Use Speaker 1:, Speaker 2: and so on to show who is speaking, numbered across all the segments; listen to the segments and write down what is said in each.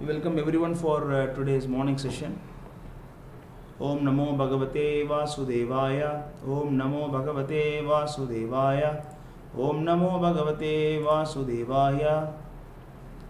Speaker 1: We welcome everyone for today's morning session. Om Namo Bhagavate Vasudevaya. Om Namo Bhagavate Vasudevaya. Om Namo Bhagavate Vasudevaya.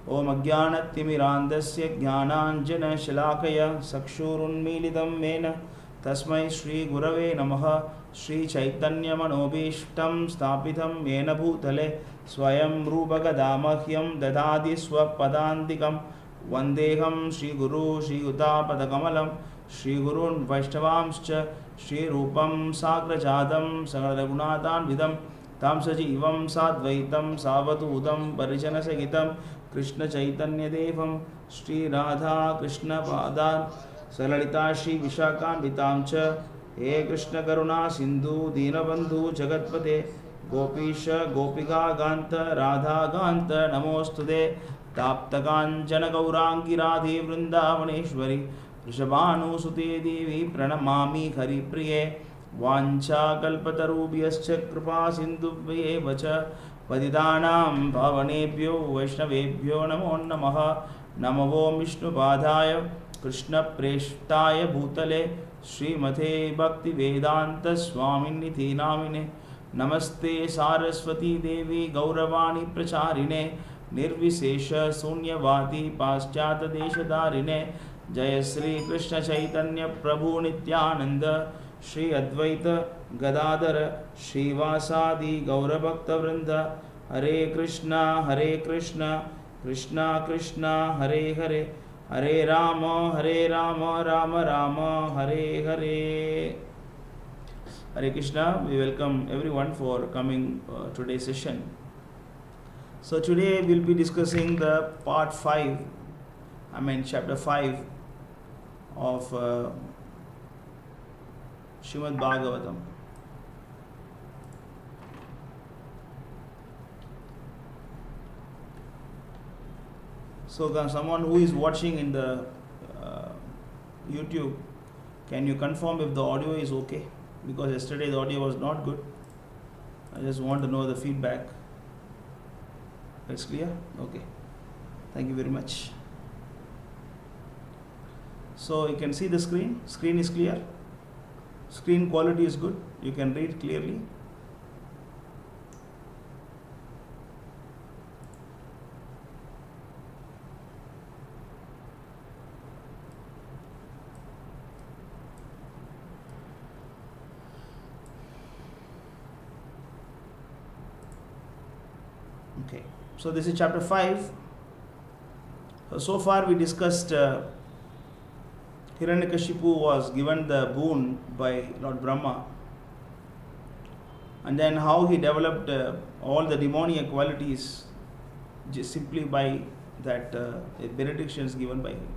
Speaker 1: Om Ajnanatirmirandasya Jnananjana Shalakaya Sakshurunmilitam Mena Tasmai Shri Gurave Namaha. Shri Chaitanya Manobishtam Stapitam Mena Bhutale Swayam Rupagadamahyam Dadadi Swapadandikam Vandeham Shri Guru Shri Uttapadakamalam Shri Gurun Vaishnavamscha Shri Rupam Sagrajadam Sagradagunatan Vidam Tamsajivam Sadvaitam Savatudam Parijana Sagitam Krishna Chaitanya Devam Shri Radha Krishna Padan Salalita Shri Vishakan Vitamcha He Krishna Karuna Sindhu Dinabandhu Jagatpate Gopisha Gopika Ganta Radha Ganta Namostude Taptakanchana Gaurangi Radhe Vrindavaneshwari Rishabhanusute Devi Pranamami Haripriye Vancha Kalpatarubhyascha Kripa Sindhubhye Vacha Padidanam Bhavanebhyo Vaishnavebhyo Namo Namaha Namo Vishnu Padaya Krishna Preshtaya Bhutale Śrīmate Bhakti Vedanta Swaminiti Namine Namaste Saraswati Devi Gauravani Pracharine Nirvisesha Sunyavati Paschata Deshadarine Jaya Sri Krishna Chaitanya Prabhu Nityananda Shri Advaita Gadadara Shri Vasadi Gaurabhakta Vrinda Hare Krishna Krishna Krishna Hare Hare Hare Rama Rama Rama Hare Hare. Hare Krishna. We welcome everyone for coming today's session. So today we will be discussing the part 5, chapter 5 of Śrīmad Bhāgavatam. So someone who is watching in the YouTube, can you confirm if the audio is okay? Because yesterday the audio was not good. I just want to know the feedback. It's clear? Okay. Thank you very much. So you can see the screen. Screen is clear. Screen quality is good. You can read clearly. Okay. So this is chapter 5. So far we discussed Hiranyakashipu was given the boon by Lord Brahma, and then how he developed all the demoniac qualities just simply by that benedictions given by him.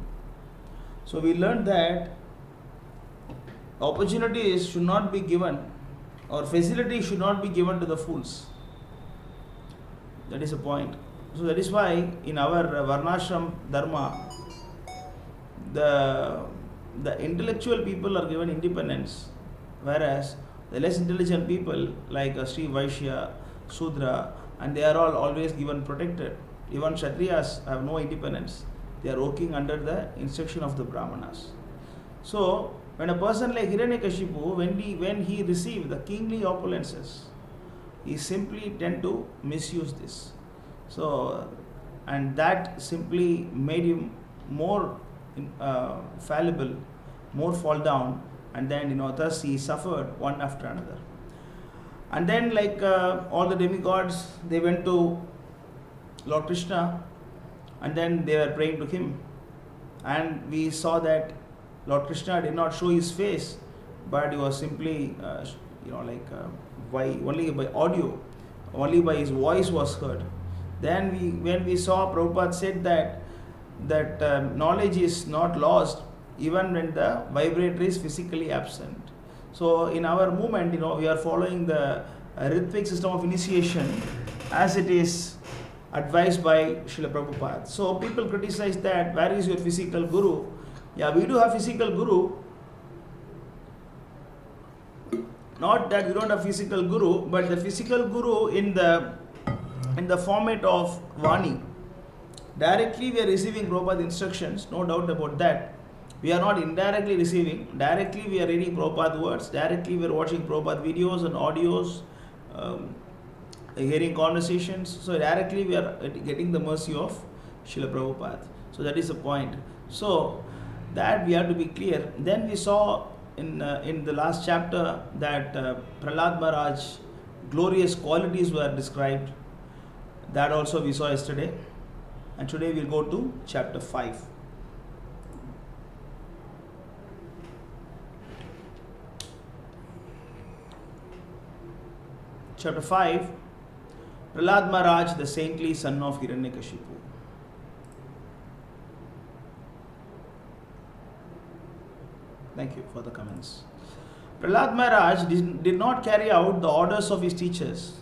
Speaker 1: So we learned that opportunities should not be given, or facilities should not be given to the fools. That is a point. So that is why in our Varnashram Dharma, the intellectual people are given independence, whereas the less intelligent people like Sri Vaishya, Sudra, and they are all always given protected. Even Kshatriyas have no independence. They are working under the instruction of the Brahmanas. So when a person like Hiranyakashipu, when he received the kingly opulences, he simply tend to misuse this. So, and that simply made him more fallible, more fall down, and then thus he suffered one after another. And then like all the demigods, they went to Lord Krishna, and then they were praying to him. And we saw that Lord Krishna did not show his face, but he was simply only by audio, only by his voice was heard. Then when we saw Prabhupada said that knowledge is not lost even when the vibrator is physically absent. So in our movement, we are following the rhythmic system of initiation as it is advised by Srila Prabhupada. So people criticize that, where is your physical guru? Yeah, we do have physical guru. Not that we don't have physical guru, but the physical guru in the format of Vani. Directly we are receiving Prabhupada's instructions, no doubt about that. We are not indirectly receiving. Directly we are reading Prabhupada's words. Directly we are watching Prabhupada videos and audios, hearing conversations. So directly we are getting the mercy of Srila Prabhupada. So that is the point. So that we have to be clear. Then we saw in the last chapter that Prahlad Maharaj's glorious qualities were described. That also we saw yesterday. And today we'll go to chapter 5. Chapter 5, Prahlad Maharaj, the saintly son of Hiranyakashipu. Thank you for the comments. Prahlad Maharaj did not carry out the orders of his teachers,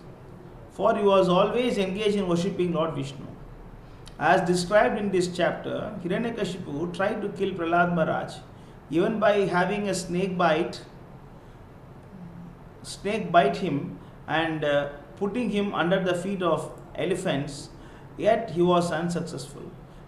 Speaker 1: for he was always engaged in worshipping Lord Vishnu. As described in this chapter, Hiranyakashipu tried to kill Prahlad Maharaj even by having a snake bite him and putting him under the feet of elephants, yet he was unsuccessful.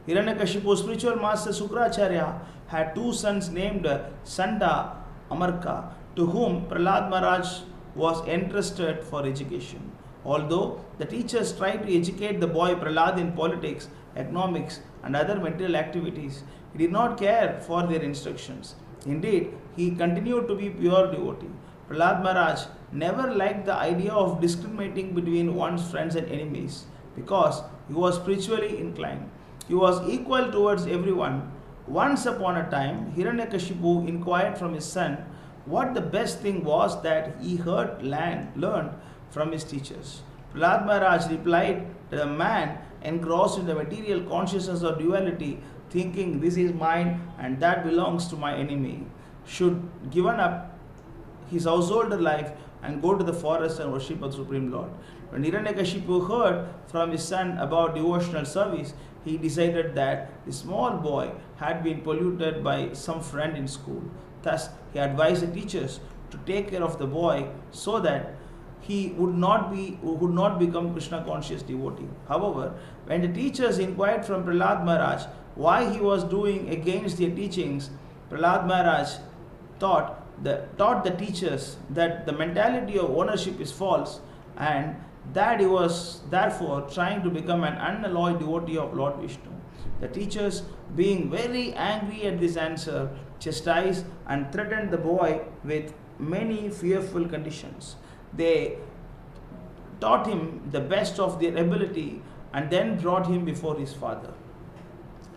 Speaker 1: Hiranyakashipu's spiritual master Sukracharya had two sons named Sanda Amarka, to whom Prahlad Maharaj was entrusted for education. Although the teachers tried to educate the boy Prahlad in politics, economics and other material activities, he did not care for their instructions. Indeed, he continued to be pure devotee. Prahlad Maharaj never liked the idea of discriminating between one's friends and enemies because he was spiritually inclined. He was equal towards everyone. Once upon a time, Hiranyakashipu inquired from his son what the best thing was that he learned from his teachers. Prahlad Maharaj replied that a man engrossed in the material consciousness of duality, thinking this is mine and that belongs to my enemy, should give up his householder life and go to the forest and worship the Supreme Lord. When Hiranyakashipu heard from his son about devotional service, he decided that the small boy had been polluted by some friend in school. Thus, he advised the teachers to take care of the boy so that he would not become Krishna conscious devotee. However, when the teachers inquired from Prahlad Maharaj why he was doing against their teachings, Prahlad Maharaj taught the teachers that the mentality of ownership is false and that he was therefore trying to become an unalloyed devotee of Lord Vishnu. The teachers, being very angry at this answer, chastised and threatened the boy with many fearful conditions. They taught him the best of their ability and then brought him before his father.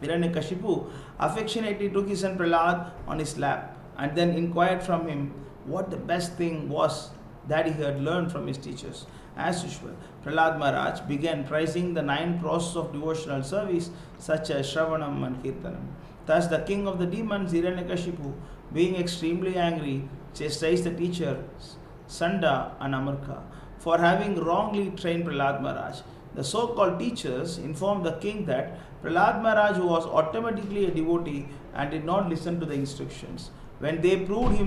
Speaker 1: Hiranyakashipu affectionately took his son Prahlad on his lap and then inquired from him what the best thing was that he had learned from his teachers. As usual, Prahlad Maharaj began praising the 9 processes of devotional service such as Shravanam and Kirtanam. Thus the king of the demons, Hiranyakashipu, being extremely angry, chastised the teachers Sanda and Amarka for having wrongly trained Prahlad Maharaj. The so-called teachers informed the king that Prahlad Maharaj was automatically a devotee and did not listen to the instructions. When they proved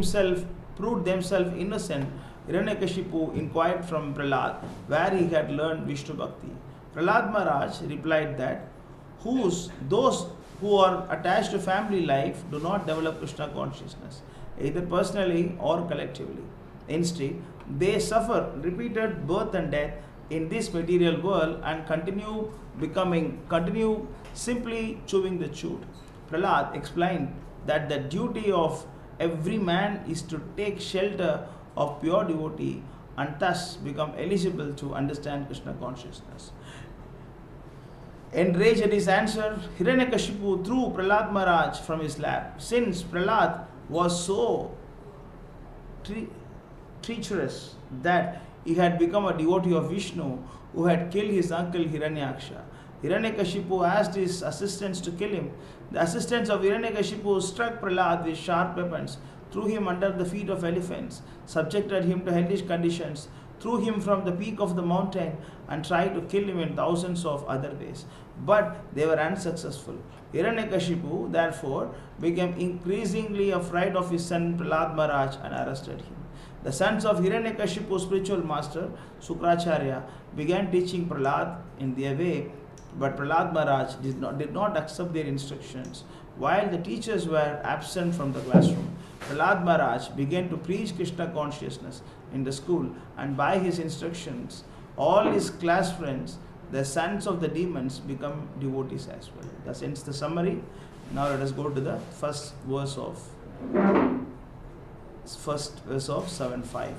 Speaker 1: themselves innocent, Hiranyakashipu inquired from Prahlad where he had learned Vishnu Bhakti. Prahlad Maharaj replied that those who are attached to family life do not develop Krishna consciousness, either personally or collectively. Instead, they suffer repeated birth and death in this material world and continue simply chewing the chewed. Prahlad explained that the duty of every man is to take shelter of pure devotee and thus become eligible to understand Krishna consciousness. Enraged at his answer, Hiranyakashipu threw Prahlad Maharaj from his lap. Since Prahlad was so treacherous that he had become a devotee of Vishnu who had killed his uncle Hiranyaksha, Hiranyakashipu asked his assistants to kill him. The assistants of Hiranyakashipu struck Prahlad with sharp weapons, threw him under the feet of elephants, subjected him to hellish conditions, threw him from the peak of the mountain and tried to kill him in thousands of other ways. But they were unsuccessful. Hiranyakashipu therefore became increasingly afraid of his son Prahlad Maharaj and arrested him. The sons of Hiranyakashipu's spiritual master Sukracharya began teaching Prahlad in their way But Prahlad Maharaj did not accept their instructions. While the teachers were absent from the classroom, Prahlad Maharaj began to preach Krishna consciousness in the school, and by his instructions, all his class friends, the sons of the demons, become devotees as well. That ends the summary. Now let us go to the first verse of 7.5.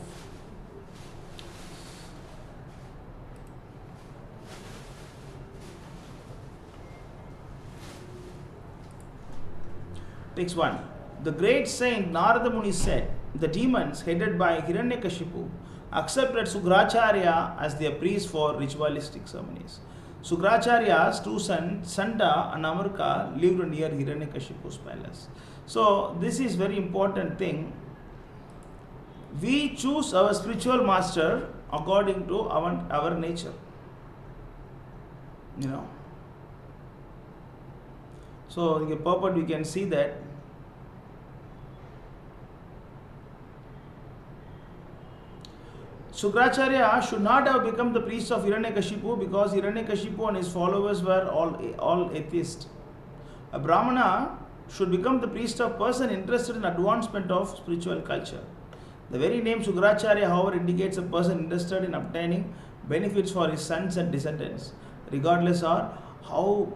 Speaker 1: Text 1. The great saint Narada Muni said, the demons headed by Hiranyakashipu accepted Sukracharya as their priest for ritualistic ceremonies. Sukracharya's two sons, Sanda and Amarka, lived near Hiranyakashipu's palace. So this is very important thing. We choose our spiritual master according to our nature. You know. So in the purport we can see that Sukracharya should not have become the priest of Hiranyakashipu because Hiranyakashipu and his followers were all atheists. A Brahmana should become the priest of person interested in advancement of spiritual culture. The very name Sukracharya, however, indicates a person interested in obtaining benefits for his sons and descendants, regardless of how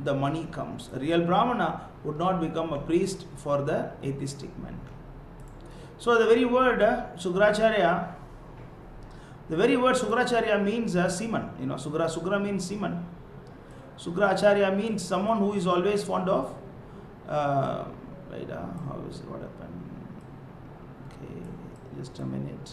Speaker 1: the money comes. A real Brahmana would not become a priest for the atheistic man. So the very word Sukracharya means semen. You know, Sukra means semen. Sukracharya means someone who is always fond of. How is it? What happened? Okay, just a minute.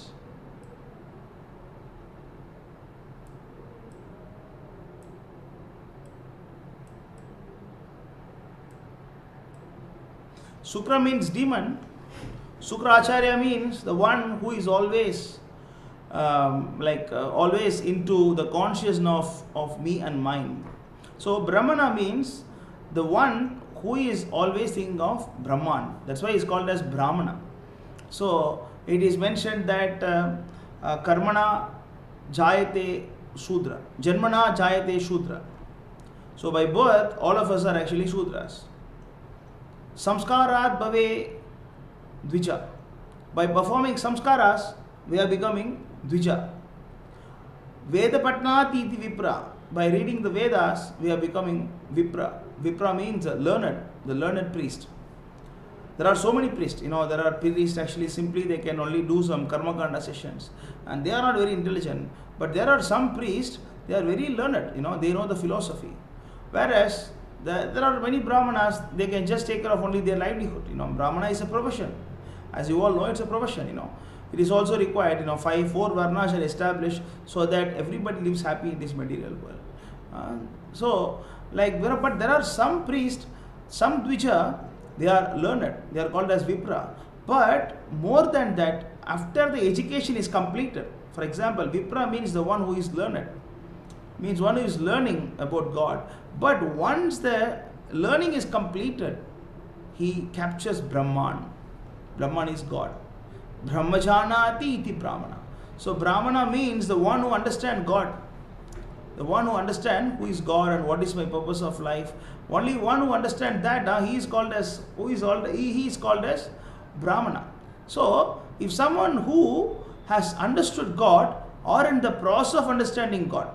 Speaker 1: Sukra means demon. Sukracharya means the one who is always always into the consciousness of me and mine. So Brahmana means the one who is always thinking of Brahman. That's why he is called as Brahmana. So it is mentioned that Karmana Jayate Shudra, Janmana Jayate Shudra. So by birth, all of us are actually Shudras. Samskarat Bhave Dvija. By performing samskaras, we are becoming Dvija. Veda Patnati iti Vipra. By reading the Vedas, we are becoming Vipra. Vipra means learned, the learned priest. There are so many priests. You know, there are priests actually simply they can only do some karmakanda sessions. And they are not very intelligent. But there are some priests, they are very learned. You know, they know the philosophy. Whereas, there are many Brahmanas, they can just take care of only their livelihood. You know, Brahmana is a profession. As you all know, it's a profession, you know. It is also required, 4 varnas are established so that everybody lives happy in this material world. But there are some priests, some Dvija, they are learned, they are called as Vipra. But more than that, after the education is completed, for example, Vipra means the one who is learned, means one who is learning about God. But once the learning is completed, he captures Brahman. Brahman is God. Brahmajanati iti Brahmana. So Brahmana means the one who understands God. The one who understands who is God and what is my purpose of life. Only one who understands that, he is called as Brahmana. So if someone who has understood God or in the process of understanding God,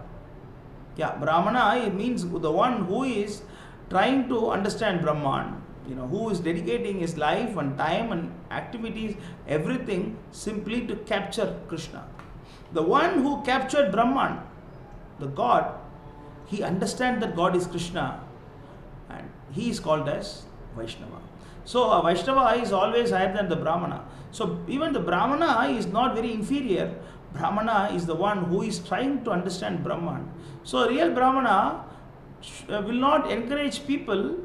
Speaker 1: Brahmana, it means the one who is trying to understand Brahman, who is dedicating his life and time and activities, everything simply to capture Krishna. The one who captured Brahman, the God, he understands that God is Krishna and he is called as Vaishnava. So a Vaishnava is always higher than the Brahmana. So even the Brahmana is not very inferior. Brahmana is the one who is trying to understand Brahman. So real Brahmana will not encourage people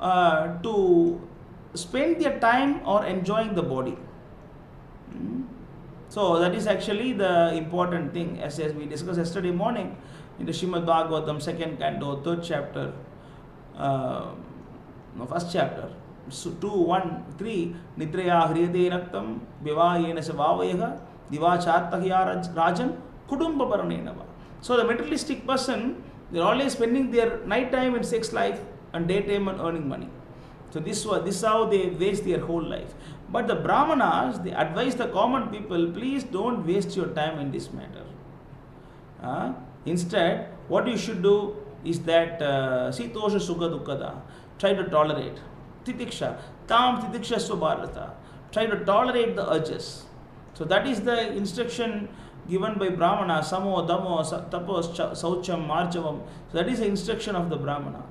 Speaker 1: to spend their time or enjoying the body. So that is actually the important thing, as we discussed yesterday morning in the Śrīmad Bhāgavatam 2nd Canto, 3rd chapter, first chapter, 2:1-3, Nidraya hriyate raktam vivayena sa vavayaha divachartahya rajan kudumbha paranenava. So the materialistic person, They're always spending their night time in sex life and daytime on earning money. So this is how they waste their whole life. But the Brahmanas, they advise the common people, please don't waste your time in this matter. Instead, what you should do is that Sitosha Sukha Dukkada, try to tolerate. Titiksha, Tam Titiksha Swabharata, try to tolerate the urges. So that is the instruction given by Brahmana, Samo, Damo, Tapos, Saucham, Marchavam. So that is the instruction of the Brahmana.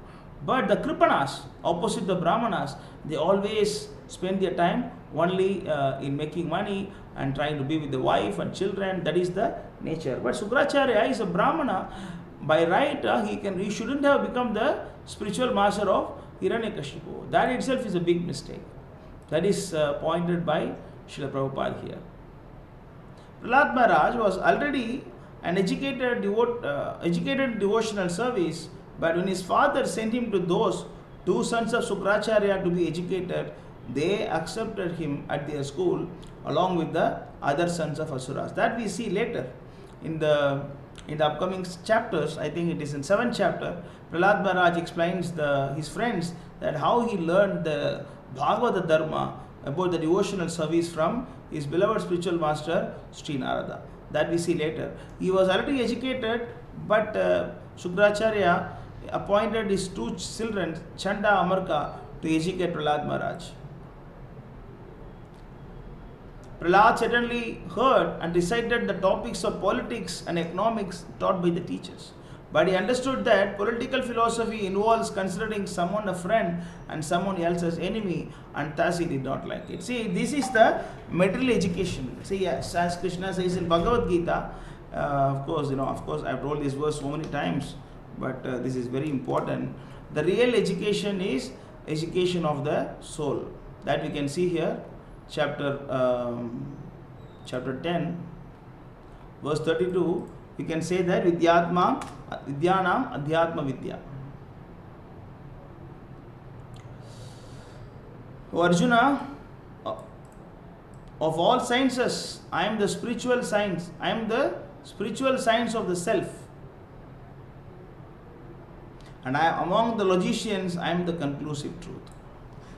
Speaker 1: But the Kripanas, opposite the Brahmanas, they always spend their time only in making money and trying to be with the wife and children. That is the nature. But Sukracharya is a Brahmana. By right, he shouldn't have become the spiritual master of Hiranyakashipu. That itself is a big mistake. That is pointed by Srila Prabhupada here. Prahlad Maharaj was already an educated devotional service, but when his father sent him to those two sons of Sukracharya to be educated, they accepted him at their school along with the other sons of Asuras. That we see later in the upcoming chapters. I think it is in 7th chapter. Prahlad Maharaj explains his friends that how he learned the Bhagavata Dharma about the devotional service from his beloved spiritual master Sri Narada. That we see later. He was already educated, but Sukracharya appointed his two children, Chanda Amarka, to educate Prahlad Maharaj. Prahlad certainly heard and recited the topics of politics and economics taught by the teachers. But he understood that political philosophy involves considering someone a friend and someone else as enemy, and thus he did not like it. See, this is the material education. See, yes, as Krishna says in Bhagavad Gita, of course, I've told this verse so many times, but this is very important. The real education is education of the soul. That we can see here, chapter 10, verse 32. We can say that Vidyanam Adhyatma Vidya. O Arjuna, of all sciences, I am the spiritual science. I am the spiritual science of the self. And among the logicians, I am the conclusive truth.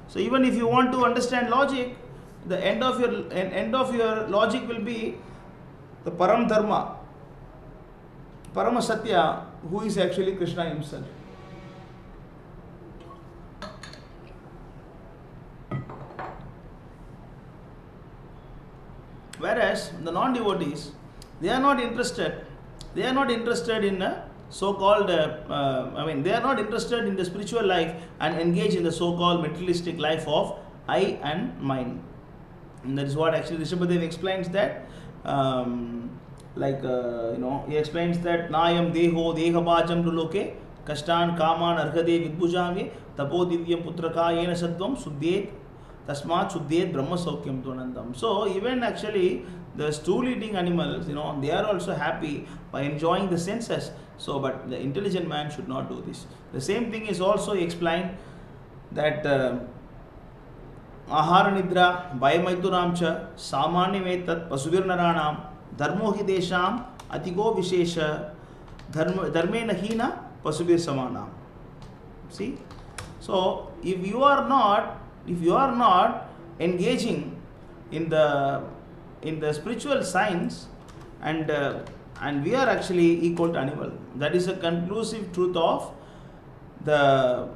Speaker 1: So even if you want to understand logic, the end of your logic will be the Param Dharma, Parama Satya, who is actually Krishna himself. Whereas the non-devotees, they are not interested in so-called, they are not interested in the spiritual life and engage in the so-called materialistic life of I and mine. And that is what actually Rishabhadev explains that. He explains that Nayam Deho Dehabhajam Luloke Kastan Kaman Arhade Vidbujami Tapo Divyam Putraka Yena Sattvam Suddhet Tasmat Suddhet Brahma Saukyam Tunandam. So even actually the stool eating animals, they are also happy by enjoying the senses. So but the intelligent man should not do this. The same thing is also explained that Ahara Nidra Bayamaituramcha Samanyametat Pasuvir Naranam Dharmo hi desham atigo vishesha dharme nahina pasubir samanam. See, so if you are not engaging in the spiritual science, and we are actually equal to animal. That is a conclusive truth of the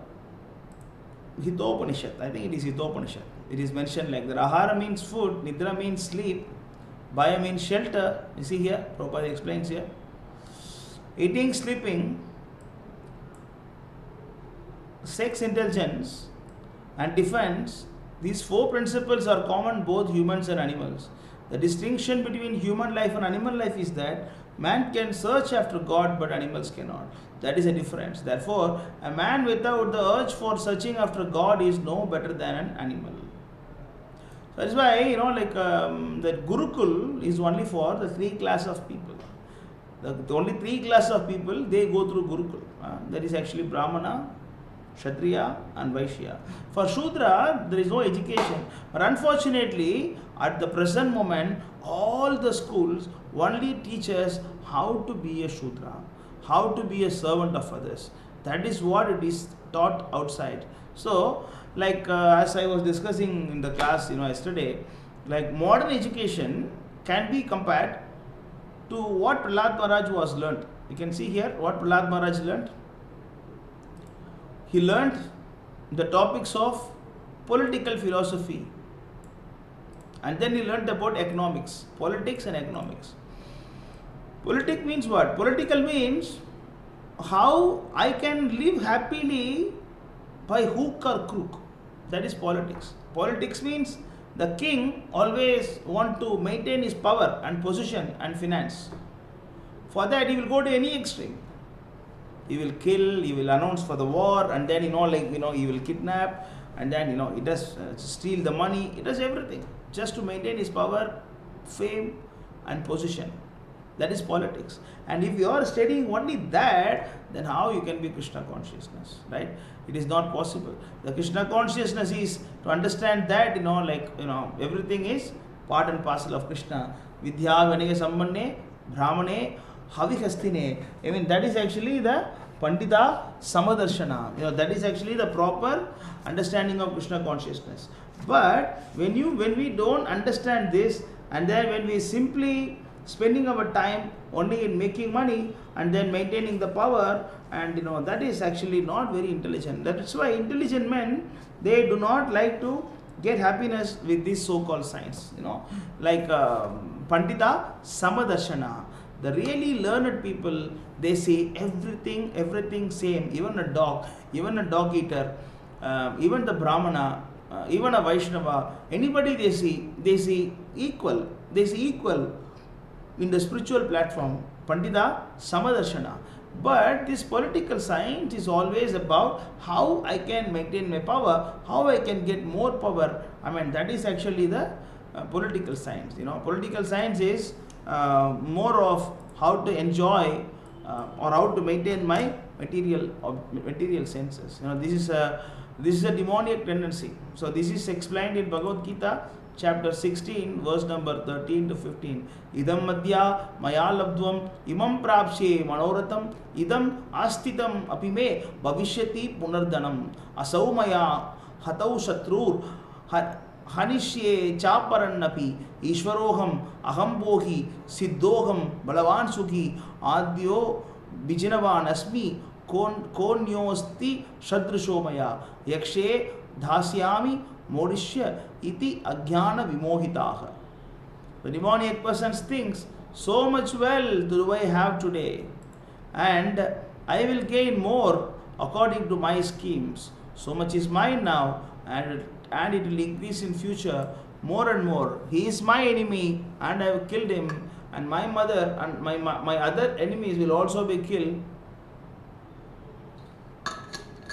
Speaker 1: Hitopanishad. I think it is Hitopanishad. It is mentioned like that. Ahara means food, Nidra means sleep, Bhaya means shelter. You see here, Prabhupada explains here. Eating, sleeping, sex, intelligence, and defense, these four principles are common both humans and animals. The distinction between human life and animal life is that man can search after God, but animals cannot. That is a difference. Therefore, a man without the urge for searching after God is no better than an animal. That's why, the Gurukul is only for the three classes of people. The only three classes of people, they go through Gurukul. That is actually Brahmana, Kshatriya and Vaishya. For Shudra, there is no education. But unfortunately, at the present moment, all the schools only teach us how to be a Shudra, how to be a servant of others. That is what it is taught outside. So, like as I was discussing in the class, yesterday, like modern education can be compared to what Prahlad Maharaj was learnt. You can see here what Prahlad Maharaj learnt. He learnt the topics of political philosophy, and then he learnt about economics, politics and economics. Politics means what? Political means how I can live happily by hook or crook. That is politics. Politics means the king always want to maintain his power and position and finance. For that, he will go to any extreme. He will kill, he will announce for the war, and then he will kidnap, and then he does steal the money, he does everything just to maintain his power, fame and position. That is politics. And if you are studying only that, then how you can be Krishna consciousness, right? It is not possible. The Krishna consciousness is to understand that everything is part and parcel of Krishna. Vidya Vanige Sambhanne Brahmane Havihastine. I mean, that is actually the Pandita Samadarshana. That is actually the proper understanding of Krishna consciousness. But when we don't understand this, and then when we simply spending our time only in making money and then maintaining the power, and that is actually not very intelligent. That's why intelligent men, they do not like to get happiness with this so-called science. Like Pandita Samadarshana. The really learned people, they see everything same. Even a dog eater, even the Brahmana, even a Vaishnava, anybody they see equal. They see equal in the spiritual platform. Pandita Samadarshana. But this political science is always about how I can maintain my power, how I can get more power. I mean, that is actually the political science. Political science is more of how to enjoy or how to maintain my material senses. This is a demoniac tendency. So this is explained in Bhagavad Gita chapter 16 verse number 13 to 15. Idam madhya maya labdvam imam prapshe manoratam idam astitam apime bhavishyati punardanam asau maya hatau shatrur Hanishye chaparannapi Ishwaroham aham bohi siddhoham balavan sukhi adyo bijinavan asmi konyosti shadrishomaya yakshe dhasyami modishya iti ajnana vimohitaha. The demoniac person thinks, so much wealth do I have today, and I will gain more according to my schemes. So much is mine now, and it will increase in future more and more. He is my enemy and I have killed him, and my mother and my other enemies will also be killed.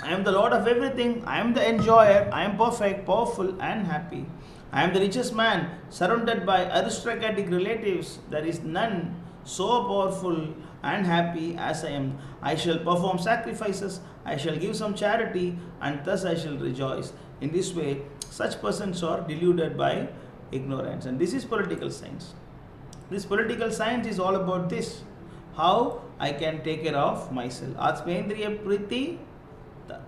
Speaker 1: I am the Lord of everything. I am the enjoyer. I am perfect, powerful and happy. I am the richest man surrounded by aristocratic relatives. There is none so powerful and happy as I am. I shall perform sacrifices. I shall give some charity, and thus I shall rejoice. In this way, such persons are deluded by ignorance. And this is political science. This political science is all about this. How I can take care of myself. Atmendriya Priti,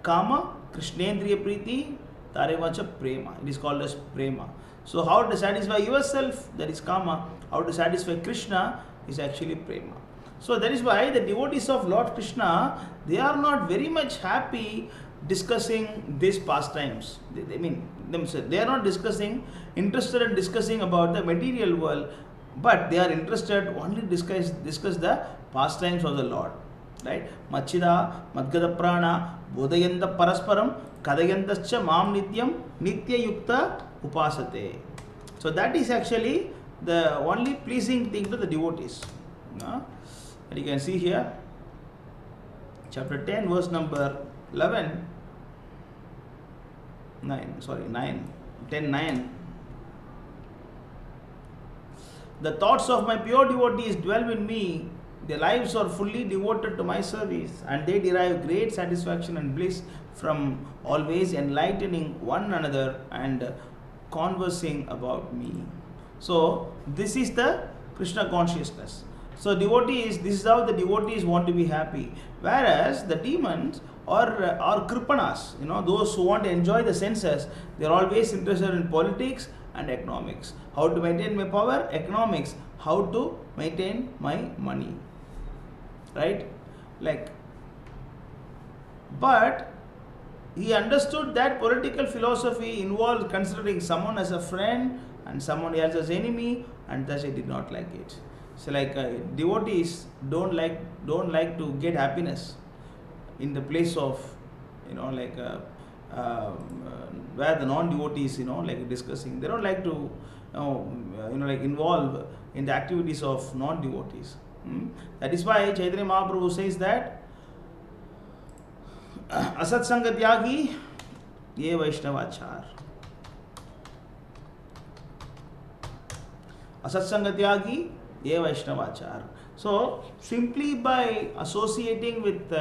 Speaker 1: Kama, Krishnendriya Priti, Tarevacha Prema. It is called as Prema. So how to satisfy yourself, that is Kama. How to satisfy Krishna is actually Prema. So that is why the devotees of Lord Krishna, they are not very much happy discussing these pastimes. They are not interested in discussing about the material world, but they are interested only discuss the pastimes of the Lord. Right? Machida, Madgada Prana, Bodhayanta Parasparam, Kadayantascha Mam Nityam, Nitya Yukta Upasate. So that is actually the only pleasing thing to the devotees. And you can see here, chapter 10, verse number 11, 10:9. The thoughts of my pure devotees dwell in me. Their lives are fully devoted to my service, and they derive great satisfaction and bliss from always enlightening one another and conversing about me. So this is the Krishna consciousness. So devotees, this is how the devotees want to be happy. Whereas the demons are kripanas, those who want to enjoy the senses, they are always interested in politics and economics. How to maintain my power? Economics. How to maintain my money. Right? But he understood that political philosophy involved considering someone as a friend and someone else as enemy, and thus he did not like it. So devotees don't like to get happiness in the place of where the non-devotees discussing. They don't like to involve in the activities of non-devotees. That is why Chaitanya Mahaprabhu says that असत संग त्यागी ये वैष्णवाचार. असत संग त्यागी ये वैष्णवाचार. So simply by associating with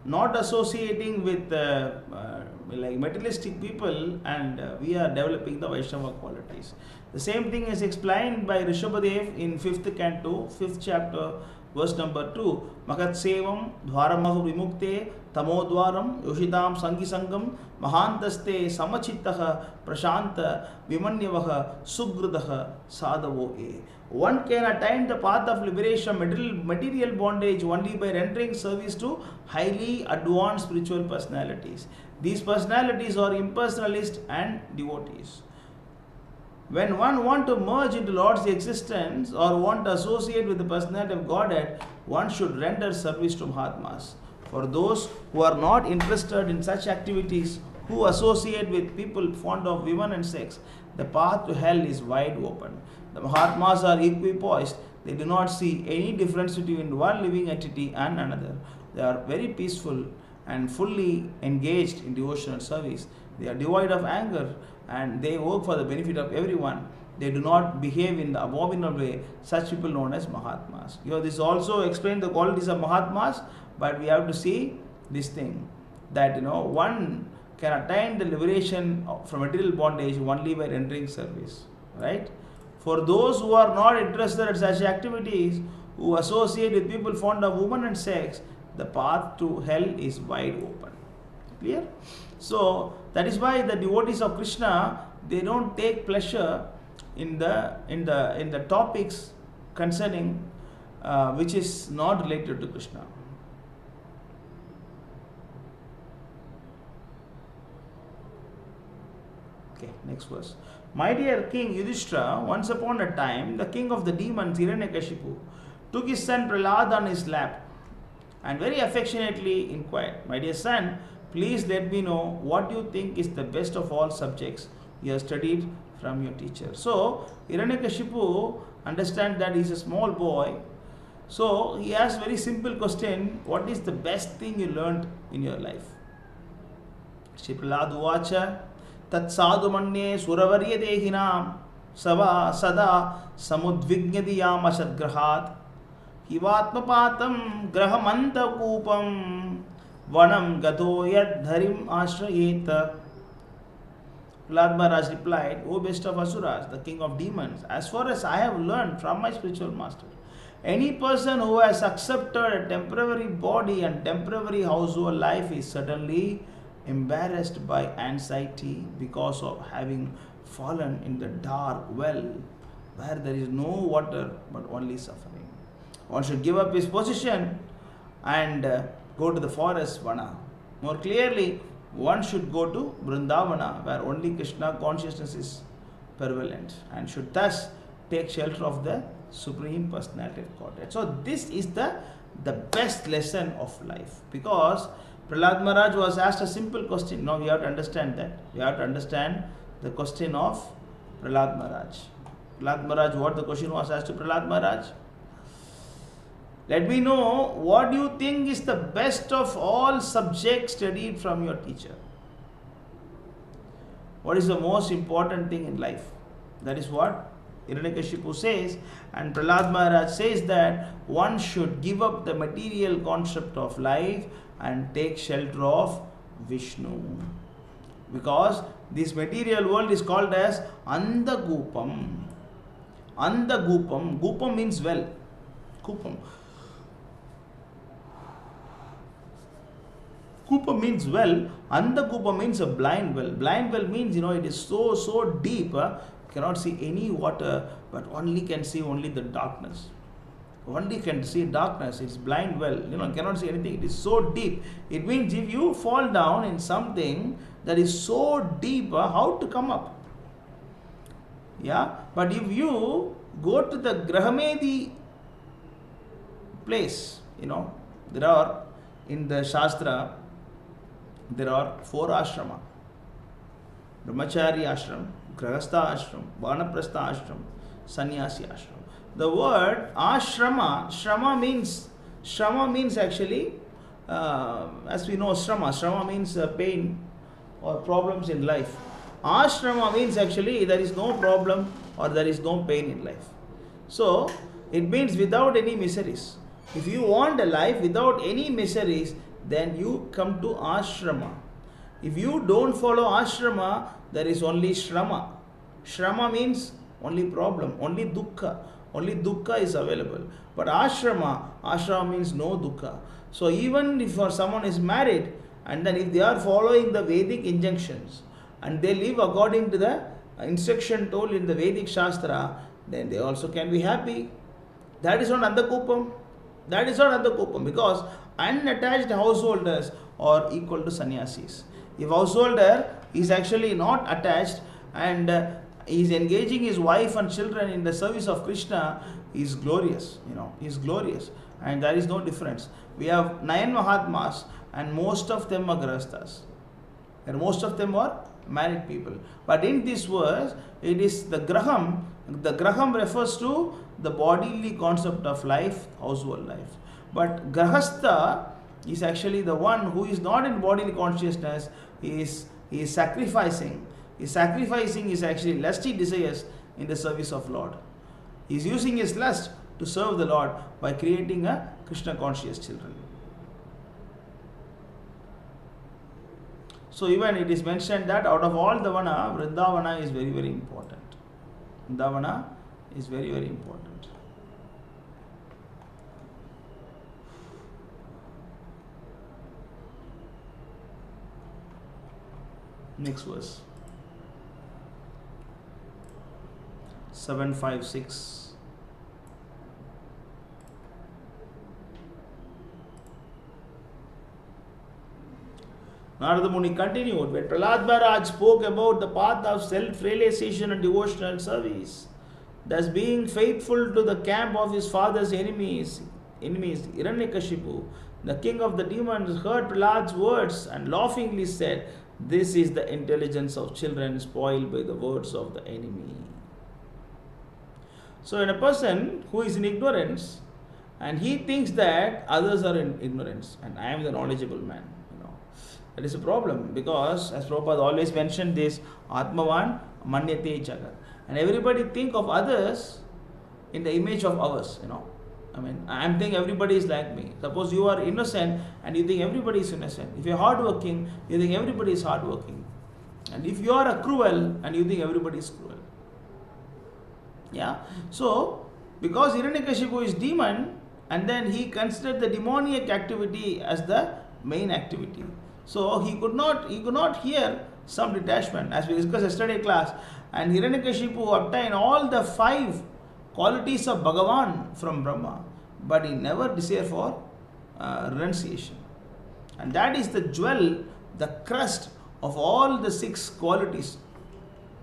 Speaker 1: not associating with materialistic people, and we are developing the Vaishnava qualities. The same thing is explained by Rishabhadev in 5th canto, 5th chapter, verse number 2. Makat sevam dvaramahu vimukte tamodvaram yoshitam sangi sangam mahantaste samachittaha prashanta vimanyavaha sugradaha sadavo e. One can attain the path of liberation from material bondage only by rendering service to highly advanced spiritual personalities. These personalities are impersonalists and devotees. When one wants to merge into Lord's existence or want to associate with the personality of Godhead, one should render service to Mahatmas. For those who are not interested in such activities, who associate with people fond of women and sex, the path to hell is wide open. The Mahatmas are equipoised. They do not see any difference between one living entity and another. They are very peaceful and fully engaged in devotional service. They are devoid of anger and they work for the benefit of everyone. They do not behave in the abominable way. Such people known as Mahatmas. This also explains the qualities of Mahatmas, but we have to see this thing that one can attain the liberation from material bondage only by rendering service. Right? For those who are not interested in such activities, who associate with people fond of women and sex, the path to hell is wide open. Clear? So that is why the devotees of Krishna, they don't take pleasure in the topics concerning which is not related to Krishna. Okay, next verse. My dear King Yudhishthira, once upon a time, the king of the demons, Hiranyakashipu, took his son Prahlad on his lap and very affectionately inquired, my dear son, please let me know what you think is the best of all subjects you have studied from your teacher. So, Hiranyakashipu understands that he is a small boy. So, he asks very simple question, what is the best thing you learned in your life? Shri Prahlad Uvacha, Tat sadhu manye suravarya dehinam sava sada samudvignadiyam asadgrahat hivatmapatam grahamanta kupam vanam gato yad dharim ashrayeta. Prahlad Maharaj replied, O best of asuras, the king of demons, as far as I have learned from my spiritual master, any person who has accepted a temporary body and temporary household life is certainly embarrassed by anxiety because of having fallen in the dark well where there is no water but only suffering. One should give up his position and go to the forest vana. More clearly, one should go to Vrindavana where only Krishna consciousness is prevalent and should thus take shelter of the Supreme Personality of Godhead. So this is the best lesson of life, because Prahlad Maharaj was asked a simple question. Now we have to understand that. We have to understand the question of Prahlad Maharaj. Prahlad Maharaj, what the question was asked to Prahlad Maharaj? Let me know what you think is the best of all subjects studied from your teacher. What is the most important thing in life? That is what Hiranyakashipu says, and Prahlad Maharaj says that one should give up the material concept of life and take shelter of Vishnu. Because this material world is called as Andagupam. Andagupam. Gupam means well. Kupam. Kupa means well. Andakupa means a blind well. Blind well means, it is so deep, cannot see any water, but only can see only the darkness. Only can see darkness. It's blind well. Cannot see anything. It is so deep. It means if you fall down in something that is so deep, how to come up? Yeah. But if you go to the Grahamedi place, there are in the Shastra, there are 4 ashrama: Brahmachari ashram, Grahastha ashram, Vanaprastha ashram, Sannyasi ashram. The word ashrama, shrama means actually, as we know, shrama means pain or problems in life. Ashrama means actually there is no problem or there is no pain in life. So it means without any miseries. If you want a life without any miseries, then you come to ashrama. If you don't follow ashrama, there is only shrama. Shrama means only problem, only dukkha. Only dukkha is available. But ashrama means no dukkha. So even if someone is married, and then if they are following the Vedic injunctions, and they live according to the instruction told in the Vedic Shastra, then they also can be happy. That is not Andakupam. That is not Andakupam, because unattached householders are equal to sannyasis. If householder is actually not attached and is engaging his wife and children in the service of Krishna, he is glorious. He is glorious, and there is no difference. We have 9 Mahatmas, and most of them are Grahasthas, and most of them are married people. But in this verse, it is the Graham. The Graham refers to the bodily concept of life, household life. But Grahastha is actually the one who is not in bodily consciousness. He is sacrificing. His sacrificing is actually lusty desires in the service of Lord. He is using his lust to serve the Lord by creating a Krishna conscious children. So even it is mentioned that out of all the vana, Vrindavana is very, very important. Vrindavana is very, very important. Next verse. 756. Narada Muni continued, when Prahlad Maharaj spoke about the path of self-realization and devotional service, thus being faithful to the camp of his father's enemies, Hiranyakashipu, the king of the demons, heard Prahlad's words and laughingly said, "This is the intelligence of children spoiled by the words of the enemy." So when a person who is in ignorance and he thinks that others are in ignorance and I am the knowledgeable man, that is a problem, because as Prabhupada always mentioned this, Atmavan Manyate Jagat. And everybody think of others in the image of ours, I am thinking everybody is like me. Suppose you are innocent and you think everybody is innocent. If you are hardworking, you think everybody is hardworking. And if you are a cruel and you think everybody is cruel. Yeah. So, because Hiranyakashipu is demon, and then he considered the demoniac activity as the main activity. So he could not hear some detachment, as we discussed yesterday class. And Hiranyakashipu obtained all the 5 qualities of Bhagavan from Brahma, but he never desired for renunciation. And that is the jewel, the crust of all the 6 qualities.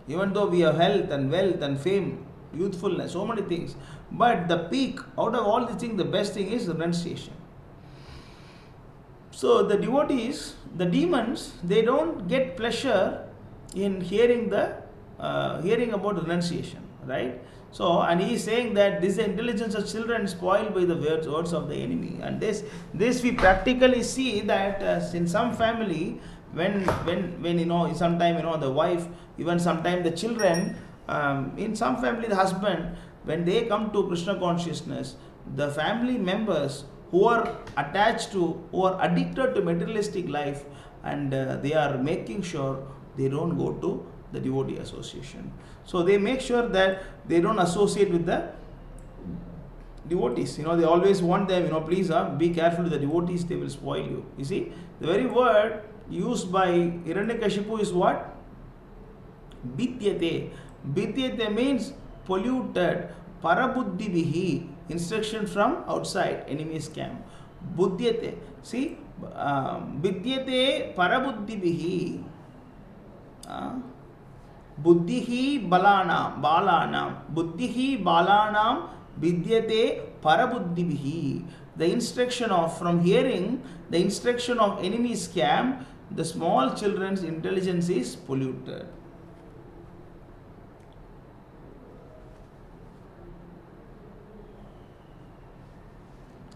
Speaker 1: Even though we have health and wealth and fame, youthfulness, so many things, but the peak out of all these things, the best thing is renunciation. So the devotees, the demons, they don't get pleasure in hearing about renunciation, right? So, and he is saying that this is the intelligence of children spoiled by the words of the enemy. And this we practically see that in some family, when sometime the wife, even sometime the children, in some family the husband, when they come to Krishna consciousness, the family members who are attached to, who are addicted to materialistic life, and they are making sure they don't go to the devotee association. So they make sure that they don't associate with the devotees. They always want them, please be careful with the devotees, they will spoil you. You see, the very word used by Hiranyakashipu is what? Bidyate. Bidyate means polluted. Parabuddhibihi, instruction from outside, enemy's camp. Buddhyate. See, Bidyate parabuddhibihi. Buddhihi balanam. Buddhihi balanam vidyate parabuddhibihi. The instruction from hearing, the instruction of enemy's camp, the small children's intelligence is polluted.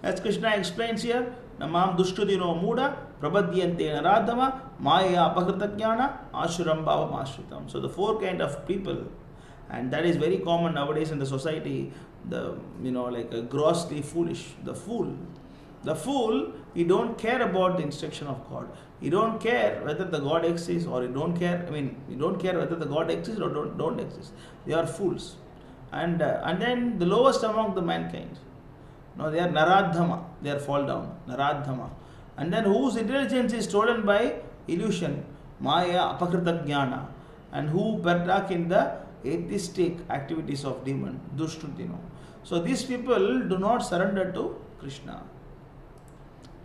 Speaker 1: As Krishna explains here, Namam Dushtudino Muda, Prabhadyante Naradhama, Maya Apakritajnana, Ashuram Bhavam Ashritam. So the four kind of people, and that is very common nowadays in the society, like a grossly foolish, the fool. The fool, he don't care about the instruction of God. He don't care whether the God exists or he don't care whether the God exists or don't exist. They are fools. And then the lowest among the mankind. No, they are Naradhama, they are fall down, Naradhama. And then whose intelligence is stolen by illusion, Maya Apakritajnana, and who partake in the atheistic activities of demon, Dushtutino. So these people do not surrender to Krishna.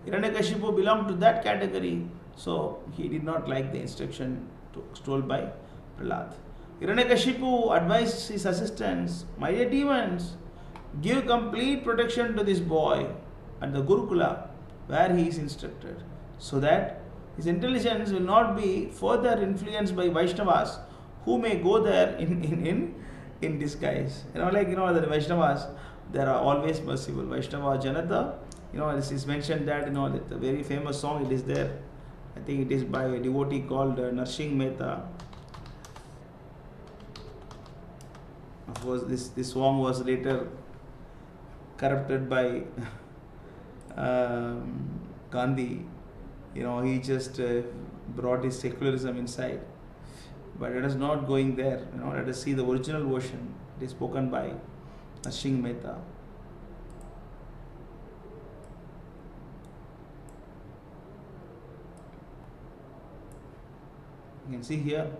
Speaker 1: Hiranyakashipu belonged to that category, so he did not like the instruction told by Prahlad. Hiranyakashipu advised his assistants, my dear demons, give complete protection to this boy at the Gurukula where he is instructed, so that his intelligence will not be further influenced by Vaishnavas who may go there in disguise. The Vaishnavas, they are always merciful. Vaishnava Janata, this is mentioned that, that the very famous song, it is there. I think it is by a devotee called Narshimha. Of course, this song was later corrupted by Gandhi. He just brought his secularism inside. But let us not going there. Let us see the original version. It is spoken by Narshimha. You can see here.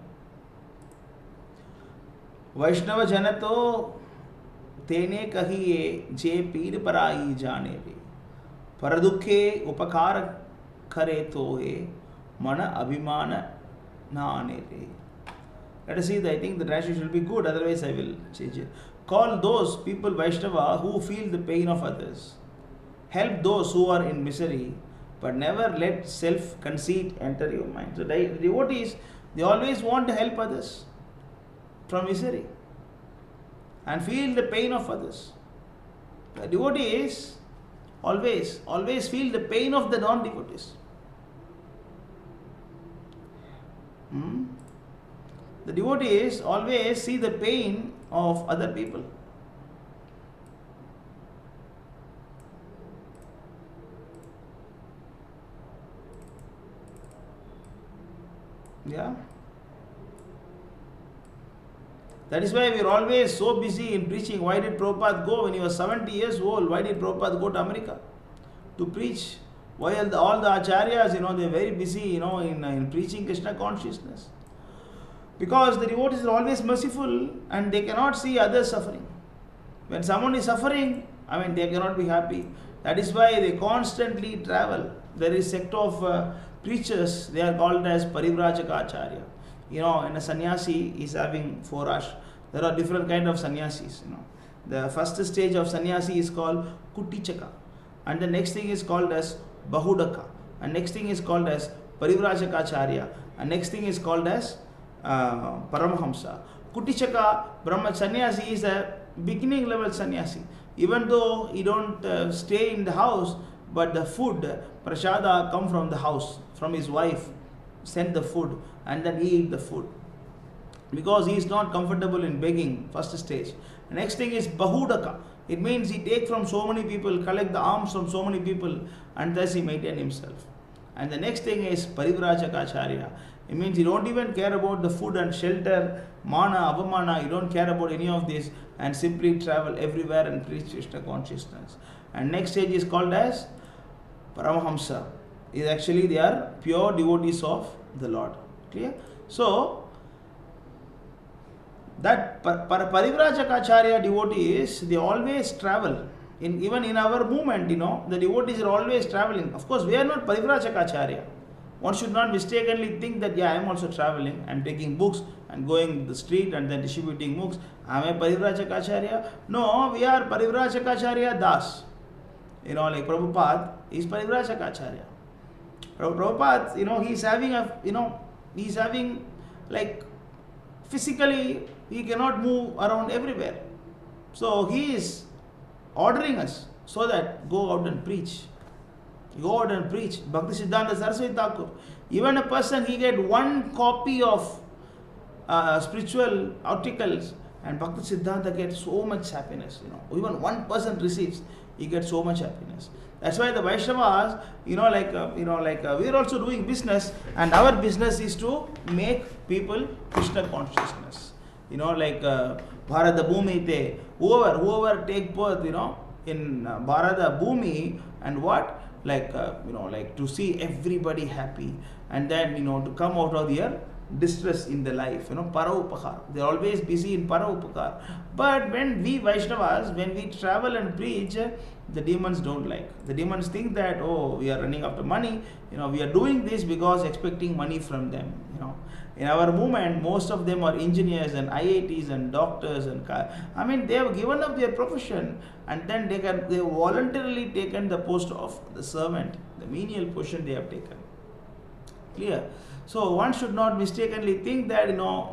Speaker 1: Vaishnava Janato Tene kahiye je pir parai jane ve paradukhe upakara kare tohe mana abhimana na ane re. Let us see, I think the translation will be good, otherwise I will change it. Call those people Vaishnava who feel the pain of others. Help those who are in misery, but never let self-conceit enter your mind. So devotees, they always want to help others from misery and feel the pain of others. The devotees always feel the pain of the non-devotees. The devotees always see the pain of other people. Yeah. That is why we are always so busy in preaching. Why did Prabhupada go when he was 70 years old? Why did Prabhupada go to America to preach? Why all the acharyas, they are very busy, in preaching Krishna consciousness. Because the devotees are always merciful and they cannot see others suffering. When someone is suffering, they cannot be happy. That is why they constantly travel. There is sect of preachers, they are called as Parivrajaka Acharya. In a sannyasi is having 4 ash. There are different kind of sannyasis. The first stage of sannyasi is called Kutichaka, and the next thing is called as Bahudaka, and next thing is called as Parivrajaka Acharya, and next thing is called as Paramahamsa. Kutichaka Brahma sannyasi is a beginning level sannyasi. Even though he don't stay in the house, but the food, prasada, come from the house, from his wife, send the food, and then he eat the food. Because he is not comfortable in begging, first stage. The next thing is Bahudaka. It means he take from so many people, collect the alms from so many people, and thus he maintain himself. And the next thing is Parivrajaka. It means you don't even care about the food and shelter, mana, avamana, you don't care about any of this and simply travel everywhere and preach Krishna consciousness. And next stage is called as Paramahamsa. Is actually they are pure devotees of the Lord. Clear? So, that Parivrajaka devotees, they always travel. Even in our movement, the devotees are always traveling. Of course, we are not Parivrajaka. One should not mistakenly think that, I am also traveling, I am taking books and going the street and then distributing books. I am a Parivrajaka. No, we are Parivrajaka Das. Like Prabhupada is Parivrajaka. Prabhupada, he's having like physically, he cannot move around everywhere. So he is ordering us so that go out and preach. Go out and preach. Bhakti Siddhanta Saraswati Thakur. Even a person, he get one copy of spiritual articles and Bhakti Siddhanta gets so much happiness. Even one person receives, he gets so much happiness. That's why the Vaishnavas, we are also doing business, and our business is to make people Krishna consciousness. Bharata Bhumi te, whoever take birth, in Bharata Bhumi, and what? To see everybody happy, and then, to come out of their distress in the life, para upakar. They are always busy in para upakar. But when we Vaishnavas, when we travel and preach, the demons don't like. The demons think that, we are running after money, we are doing this because expecting money from them, In our movement, most of them are engineers and IITs and doctors and they have given up their profession and then they have voluntarily taken the post of the servant, the menial position they have taken. Clear? So one should not mistakenly think that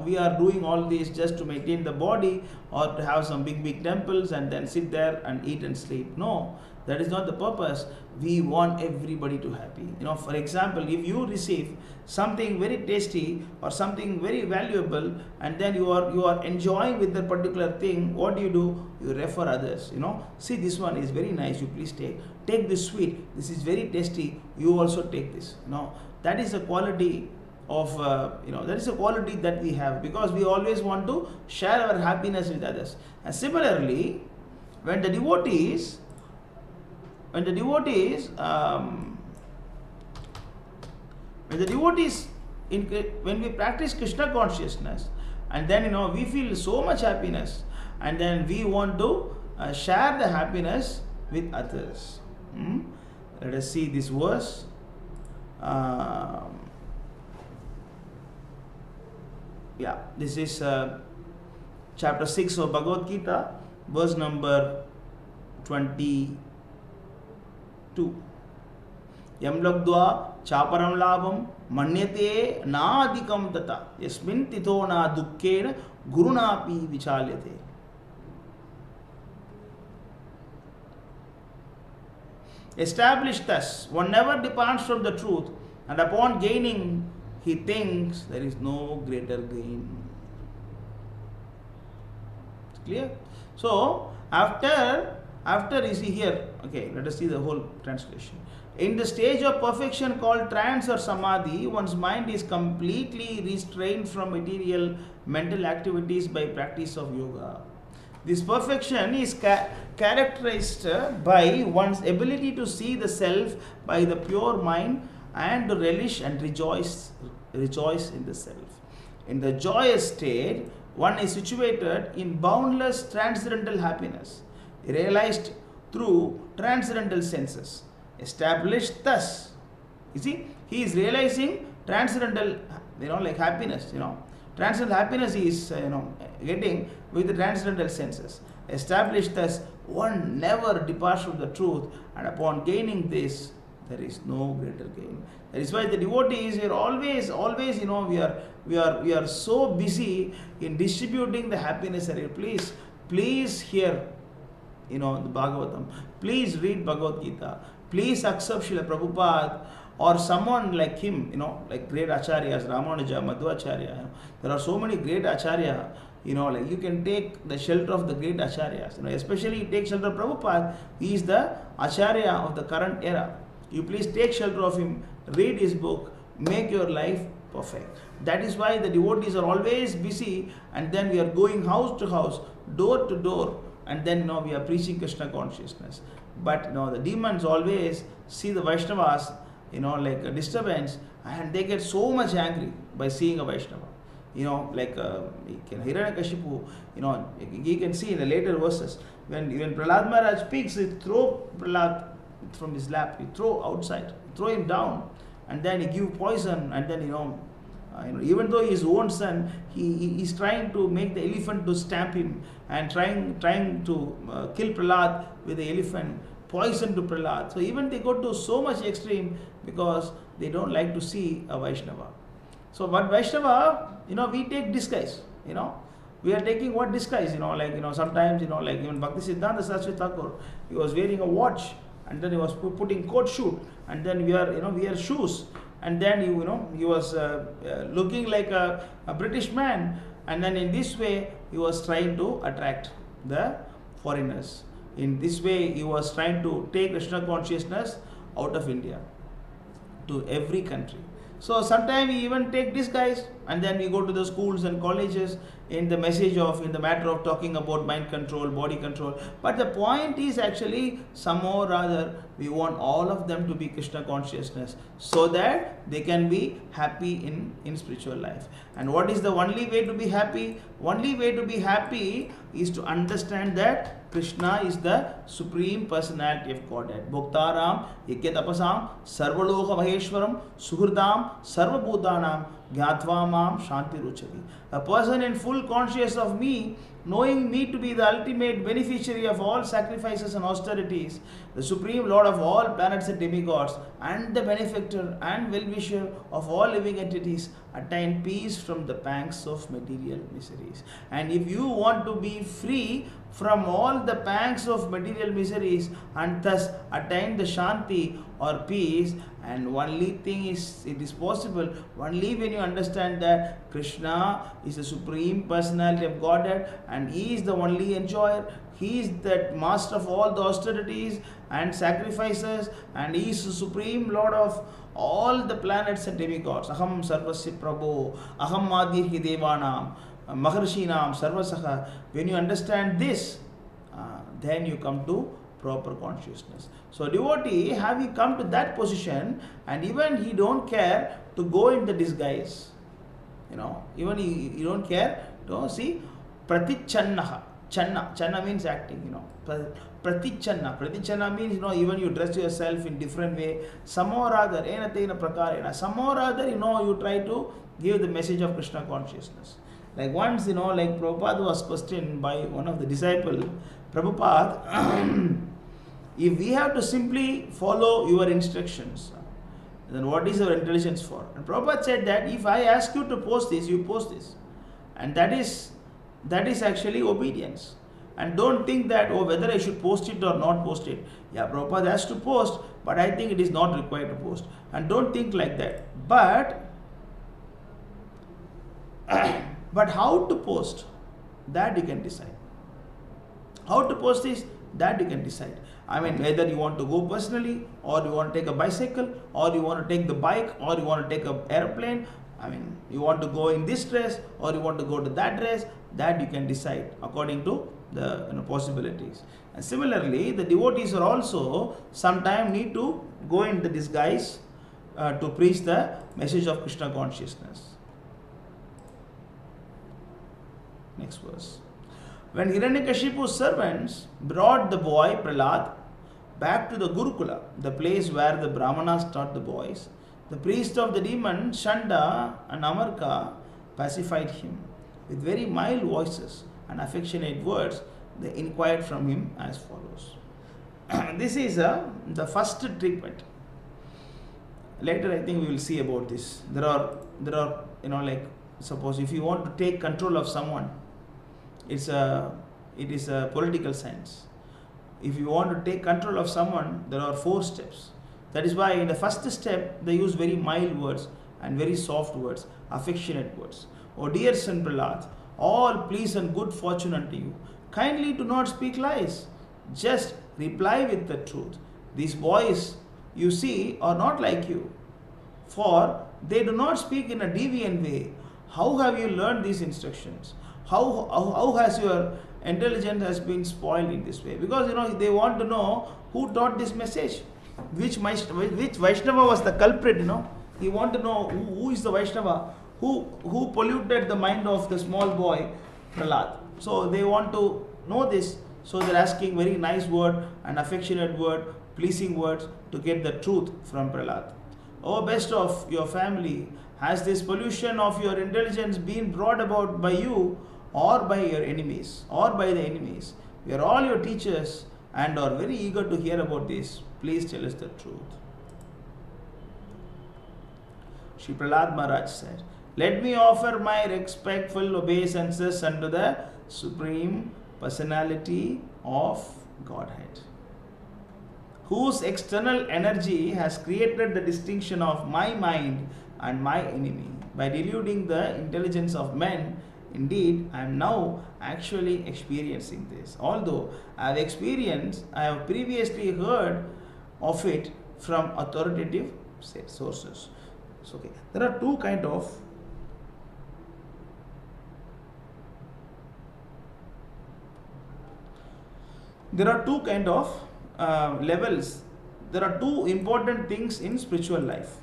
Speaker 1: we are doing all this just to maintain the body or to have some big temples and then sit there and eat and sleep. No, that is not the purpose. We want everybody to happy. For example, if you receive something very tasty or something very valuable and then you are enjoying with that particular thing, what do? You refer others. See, this one is very nice, you please take this sweet, this is very tasty, you also take this. That is a quality of that is a quality that we have, because we always want to share our happiness with others. And similarly, when the devotees when we practice Krishna consciousness, and then we feel so much happiness, and then we want to share the happiness with others. Let us see this verse. This is chapter 6 of Bhagavad Gita, verse number 22. Yam labdva chaparam labam manyate na adhikam tata yasmin tito na dukkena gurunapi vichalyate. Established thus, one never departs from the truth, and upon gaining he thinks there is no greater gain. It's clear? So, after you see here, let us see the whole translation. In the stage of perfection called trance or samadhi, one's mind is completely restrained from material mental activities by practice of yoga. This perfection is characterized by one's ability to see the self by the pure mind and to relish and rejoice in the self. In the joyous state, one is situated in boundless transcendental happiness, realized through transcendental senses. Established thus, you see, he is realizing transcendental, happiness, transcendental happiness is, getting with the transcendental senses. Established thus, one never departs from the truth, and upon gaining this, there is no greater gain. That is why the devotees are always, we are so busy in distributing the happiness. Please hear, the Bhagavatam. Please read Bhagavad Gita. Please accept Srila Prabhupada or someone like him, like great acharyas, Ramanuja, Madhvacharya. There are so many great acharya. You can take the shelter of the great acharyas. Especially take shelter of Prabhupada. He is the acharya of the current era. You please take shelter of him, read his book, make your life perfect. That is why the devotees are always busy, and then we are going house to house, door to door, and then we are preaching Krishna consciousness. But the demons always see the Vaishnavas like a disturbance, and they get so much angry by seeing a Vaishnava. Like Hiranyakashipu, you can see in the later verses, when Prahlad Maharaj speaks, he throw Prahlad from his lap, he throw outside, throw him down, and then he give poison, and then even though his own son, he is trying to make the elephant to stamp him, and trying to kill Prahlad with the elephant, poison to Prahlad. So even they go to so much extreme because they don't like to see a Vaishnava. So what Vaishnava, we take disguise, we are taking what disguise, sometimes, like even Bhakti Siddhanta Saraswati Thakur, he was wearing a watch, and then he was putting coat shoot, and then we are shoes, and then he was looking like a British man, and then in this way he was trying to attract the foreigners. In this way he was trying to take Krishna consciousness out of India to every country. So sometimes we even take disguise, and then we go to the schools and colleges in the matter of talking about mind control, body control. But the point is actually, somehow or rather, we want all of them to be Krishna consciousness, so that they can be happy in spiritual life. And what is the only way to be happy? Only way to be happy is to understand that Krishna is the Supreme Personality of Godhead. Bhoktaram, Yakyatapasam, Sarvaloka Maheshwaram, Suhurdam, Sarvabhutanam, Gyatva Mam, Shanti Ruchati. A person in full consciousness of me, knowing me to be the ultimate beneficiary of all sacrifices and austerities, the Supreme Lord of all planets and demigods, and the benefactor and well-wisher of all living entities, attain peace from the pangs of material miseries. And if you want to be free from all the pangs of material miseries and thus attain the Shanti or peace, and only thing is, it is possible only when you understand that Krishna is the Supreme Personality of Godhead, and He is the only enjoyer. He is that master of all the austerities and sacrifices, and He is the Supreme Lord of all the planets and demigods. Aham sarvasya Prabhu, aham madhirhi devanam, maharshinam sarvasaha. When you understand this, then you come to proper consciousness. So devotee, having come to that position, and even he don't care to go in the disguise, even he don't care to see pratichannaha. Channa means acting, Pratichanna means, even you dress yourself in different way, somehow or other, somehow or other, you try to give the message of Krishna consciousness. Like once, like Prabhupada was questioned by one of the disciples, Prabhupada, if we have to simply follow your instructions, then what is our intelligence for? And Prabhupada said that if I ask you to post this, you post this. And that is actually obedience. And don't think that, whether I should post it or not post it. Yeah, Prabhupada has to post, but I think it is not required to post. And don't think like that. But how to post, that you can decide. How to post this, that you can decide. I mean, whether you want to go personally, or you want to take a bicycle, or you want to take the bike, or you want to take an airplane. I mean, you want to go in this dress, or you want to go to that dress, that you can decide according to the possibilities. And similarly, the devotees are also sometimes need to go in the disguise to preach the message of Krishna consciousness. Next verse. When Hiranyakashipu's servants brought the boy Prahlad back to the Gurukula, the place where the Brahmanas taught the boys, the priest of the demon Shanda and Amarka pacified him. With very mild voices and affectionate words, they inquired from him as follows. This is the first treatment. Later I think we will see about this. There are like, suppose if you want to take control of someone, it is a political science. If you want to take control of someone, there are 4 steps. That is why in the first step, they use very mild words and very soft words, affectionate words. O dear son Prahlad, all please and good fortune unto you. Kindly do not speak lies. Just reply with the truth. These boys you see are not like you, for they do not speak in a deviant way. How have you learned these instructions? How has your intelligence has been spoiled in this way? Because they want to know who taught this message, which Vaishnava was the culprit. He want to know who is the Vaishnava, who polluted the mind of the small boy Prahlad. So they want to know this. So they're asking very nice word and affectionate word, pleasing words to get the truth from Prahlad. O best of your family, has this pollution of your intelligence been brought about by you or by your enemies or by the enemies? We are all your teachers and are very eager to hear about this. Please tell us the truth. Shri Prahlad Maharaj said, let me offer my respectful obeisances unto the Supreme Personality of Godhead, whose external energy has created the distinction of my mind and my enemy by deluding the intelligence of men. Indeed, I am now actually experiencing this. Although I have previously heard of it from authoritative sources. So, there are two kind of levels. There are two important things in spiritual life.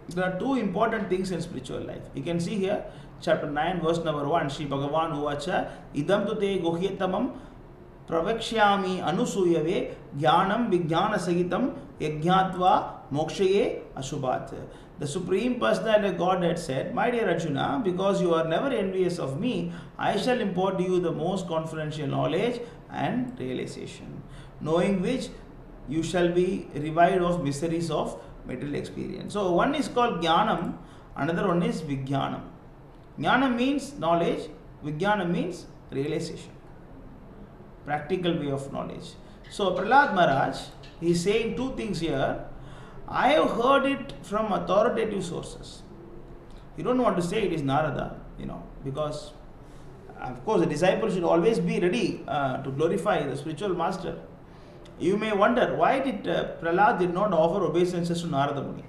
Speaker 1: There are two important things in spiritual life. You can see here, chapter 9, verse number 1, Shri Bhagavan Uvacha, Idam tu te gohyetamam pravakshami anusuyave jnanam vijnana sahitam yajnatva mokshaye ashubhat. The Supreme Personality of Godhead said, my dear Arjuna, because you are never envious of me, I shall impart to you the most confidential knowledge and realization, knowing which you shall be revived of miseries of material experience. So one is called Jnanam, another one is Vijnanam. Jnanam means knowledge, Vijnanam means realization, practical way of knowledge. So Prahlad Maharaj, he is saying two things here. I have heard it from authoritative sources. You don't want to say it is Narada, because of course the disciple should always be ready to glorify the spiritual master. You may wonder, why did Prahlad did not offer obeisances to Narada Muni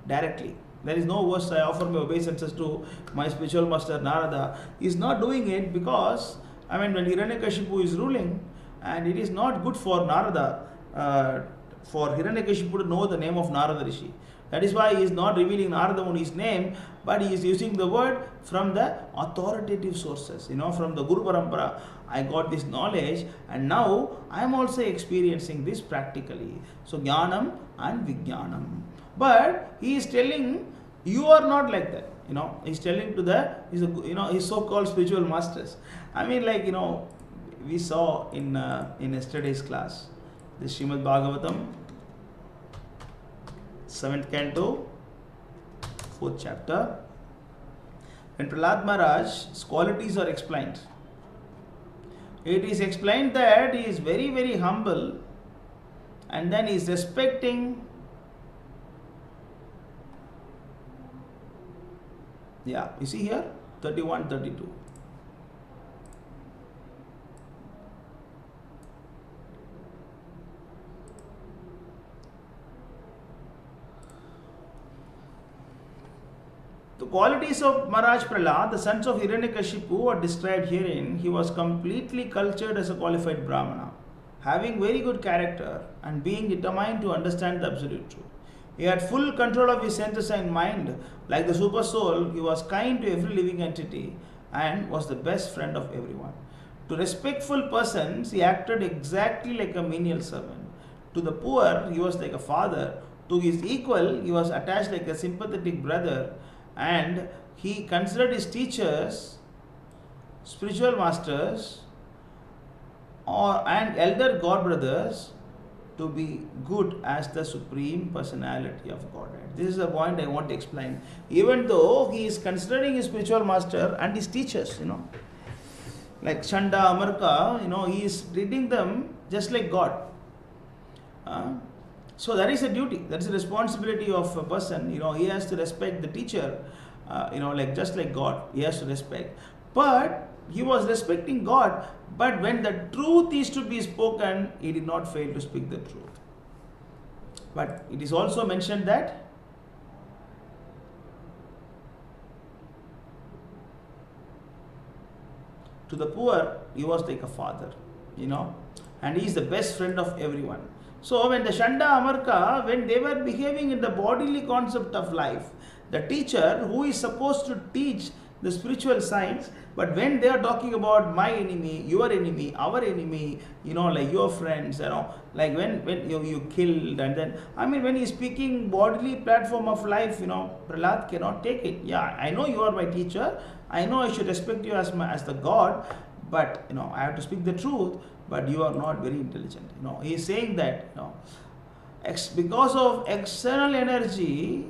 Speaker 1: directly? There is no verse I offer my obeisances to my spiritual master Narada. He is not doing it because, when Hiranyakashipu is ruling, and it is not good for Narada, for Hiranyakashipu to know the name of Narada Rishi. That is why he is not revealing Narada Muni's name, but he is using the word from the authoritative sources, from the Guru Parampara. I got this knowledge and now I am also experiencing this practically. So Jnanam and Vijnanam. But he is telling, you are not like that. He is telling to his so-called spiritual masters. We saw in yesterday's class, the Śrīmad Bhāgavatam, 7th Canto, 4th chapter. When Prahlad Maharaj's qualities are explained, it is explained that he is very, very humble and then he is respecting. You see here, 31, 32. The qualities of Maharaj Prahlad, the sons of Hiranyakashipu, are described herein. He was completely cultured as a qualified Brahmana, having very good character and being determined to understand the absolute truth. He had full control of his senses and mind. Like the super soul, he was kind to every living entity and was the best friend of everyone. To respectful persons, he acted exactly like a menial servant. To the poor, he was like a father. To his equal, he was attached like a sympathetic brother. And he considered his teachers, spiritual masters, and elder god brothers to be good as the Supreme Personality of Godhead. This is a point I want to explain. Even though he is considering his spiritual master and his teachers, like Chanda, Amarka, he is treating them just like God. So that is a duty, that is a responsibility of a person. He has to respect the teacher, just like God, he has to respect. But he was respecting God, but when the truth is to be spoken, he did not fail to speak the truth. But it is also mentioned that to the poor, he was like a father, and he is the best friend of everyone. So when the Shanda Amarka, when they were behaving in the bodily concept of life, the teacher who is supposed to teach the spiritual science, but when they are talking about my enemy, your enemy, our enemy, like your friends, like when you killed, and then, when he is speaking bodily platform of life, Prahlad cannot take it. Yeah, I know you are my teacher, I know I should respect you as the God, but I have to speak the truth, but you are not very intelligent. He is saying that, because of external energy,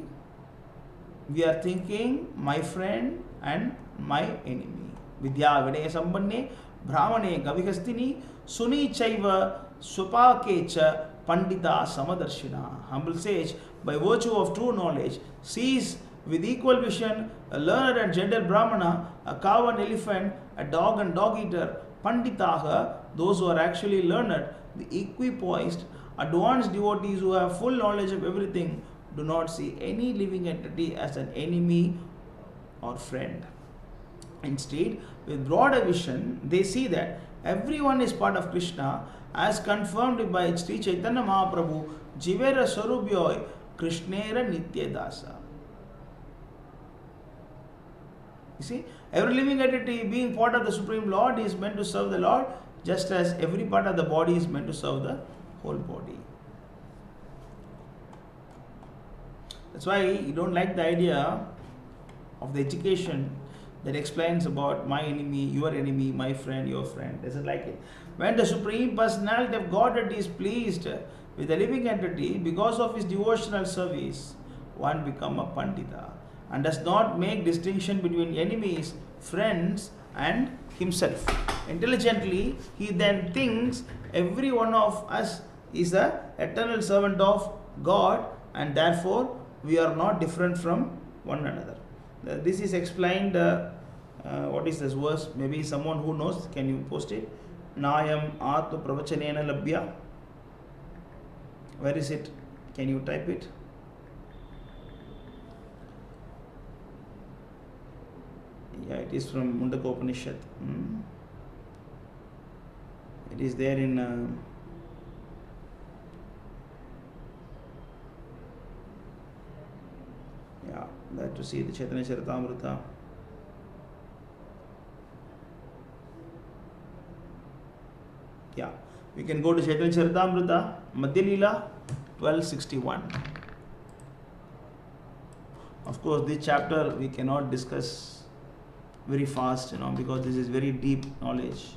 Speaker 1: we are thinking my friend and my enemy. Vidya Vinaya Sambanne Brahmane Gavihastini Suni Chaiva Swapakecha Pandita Samadarshina. Humble sage, by virtue of true knowledge, sees with equal vision a learned and gentle Brahmana, a cow and elephant, a dog and dog eater. Panditaha, those who are actually learned, the equipoised, advanced devotees who have full knowledge of everything, do not see any living entity as an enemy or friend. Instead, with broader vision, they see that everyone is part of Krishna, as confirmed by Sri Chaitanya Mahaprabhu, Jivera Swarubhyoy Krishnera Nityadasa. You see, every living entity being part of the Supreme Lord is meant to serve the Lord, just as every part of the body is meant to serve the whole body. That's why you don't like the idea of the education that explains about my enemy, my friend, your friend. Doesn't like it. When the Supreme Personality of Godhead is pleased with a living entity because of his devotional service, one becomes a Pandita and does not make distinction between enemies, friends, and himself. Intelligently, he then thinks every one of us is an eternal servant of God, and therefore we are not different from one another. This is explained. What is this verse? Maybe someone who knows, can you post it? Nayam Atma Pravachanena Labhya. Where is it? Can you type it? Yeah, it is from Mundaka Upanishad. It is there in that to see the Chaitanya Charitamrita. Yeah, we can go to Chaitanya Charitamrita, Madhya Lila 1261. Of course, this chapter we cannot discuss very fast, because this is very deep knowledge.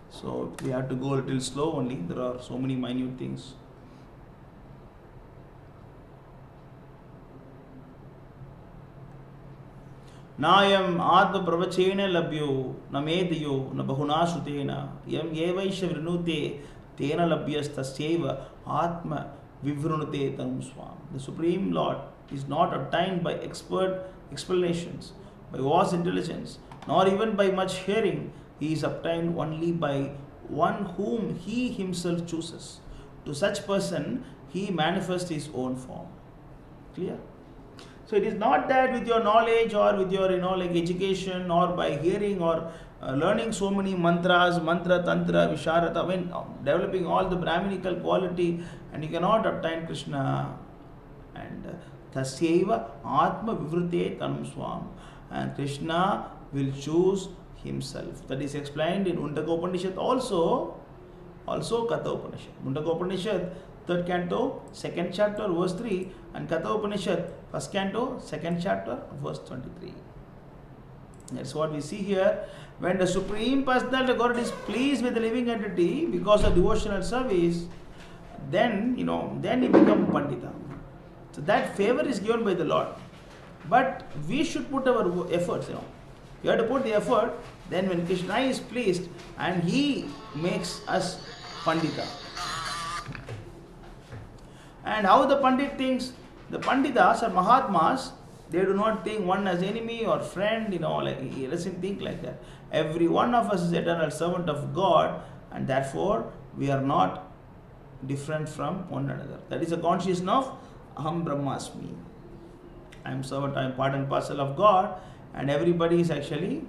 Speaker 1: So we have to go a little slow only. There are so many minute things. Nayam Atma Pravachena Labhyo Namedyo Nabahuna Sutena Yam Yevaisha Vrinute Tena Labhyas Tasyeva Atma Vivrunute Tanum Swam. The Supreme Lord is not obtained by expert explanations, by vast intelligence, nor even by much hearing. He is obtained only by one whom he himself chooses. To such person, he manifests his own form. Clear? So it is not that with your knowledge or with your education or by hearing or learning so many mantras, mantra, tantra, visharata, developing all the Brahminical quality, and you cannot obtain Krishna. And tasyeva atma vivrute tanum swam. And Krishna will choose himself. That is explained in Mundaka Upanishad also Katha Upanishad. Mundaka Upanishad, 3rd canto, 2nd chapter, verse 3, and Katha Upanishad, 1st canto, 2nd chapter, verse 23. That's what we see here. When the Supreme Personality of Godhead is pleased with the living entity because of devotional service, then he becomes Pandita. So that favor is given by the Lord. But we should put our efforts, You have to put the effort. Then when Krishna is pleased and he makes us Pandita. And how the Pandit thinks? The Panditas or Mahatmas, they do not think one as enemy or friend, he doesn't think like that. Every one of us is eternal servant of God, and therefore we are not different from one another. That is the consciousness of Aham Brahmasmi. I am servant, I am part and parcel of God, and everybody is actually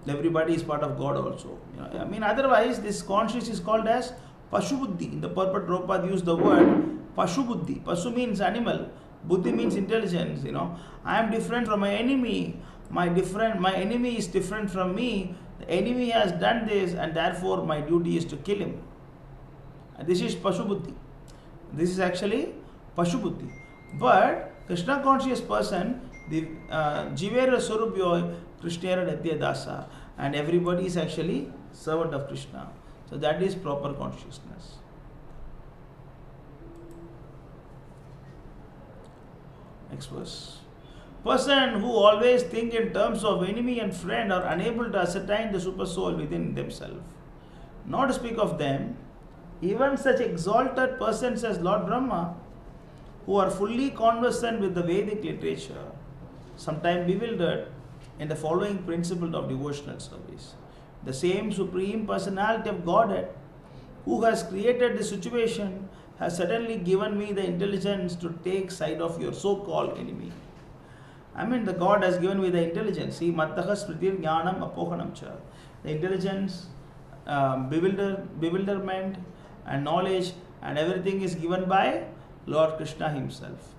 Speaker 1: everybody is part of God also. I mean, otherwise this consciousness is called as Pashu Buddhi. In the purport, Prabhupada used the word Pashu Buddhi. Pasu means animal, Buddhi means intelligence. I am different from my enemy. My enemy is different from me. The enemy has done this, and therefore my duty is to kill him. And this is Pashu Buddhi. This is actually Pashu Buddhi. But Krishna conscious person, the Jivera Swarupyo Krishnera Nitya Dasa, and everybody is actually servant of Krishna. So that is proper consciousness. Next verse. Person who always think in terms of enemy and friend are unable to ascertain the super soul within themselves. Not to speak of them, even such exalted persons as Lord Brahma, who are fully conversant with the Vedic literature, sometimes bewildered in the following principle of devotional service. The same Supreme Personality of Godhead, who has created the situation, has suddenly given me the intelligence to take side of your so-called enemy. I mean, the God has given me the intelligence. See, Mattaha Smritir Jnanam Apohanam Cha. The intelligence, bewilderment and knowledge and everything is given by Lord Krishna himself.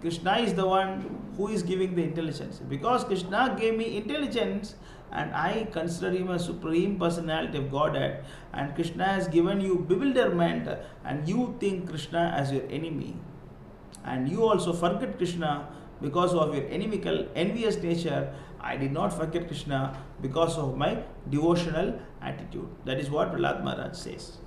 Speaker 1: Krishna is the one who is giving the intelligence. Because Krishna gave me intelligence and I consider him a supreme personality of Godhead, and Krishna has given you bewilderment and you think Krishna as your enemy. And you also forget Krishna because of your envious nature. I did not forget Krishna because of my devotional attitude. That is what Prahlad Maharaj says.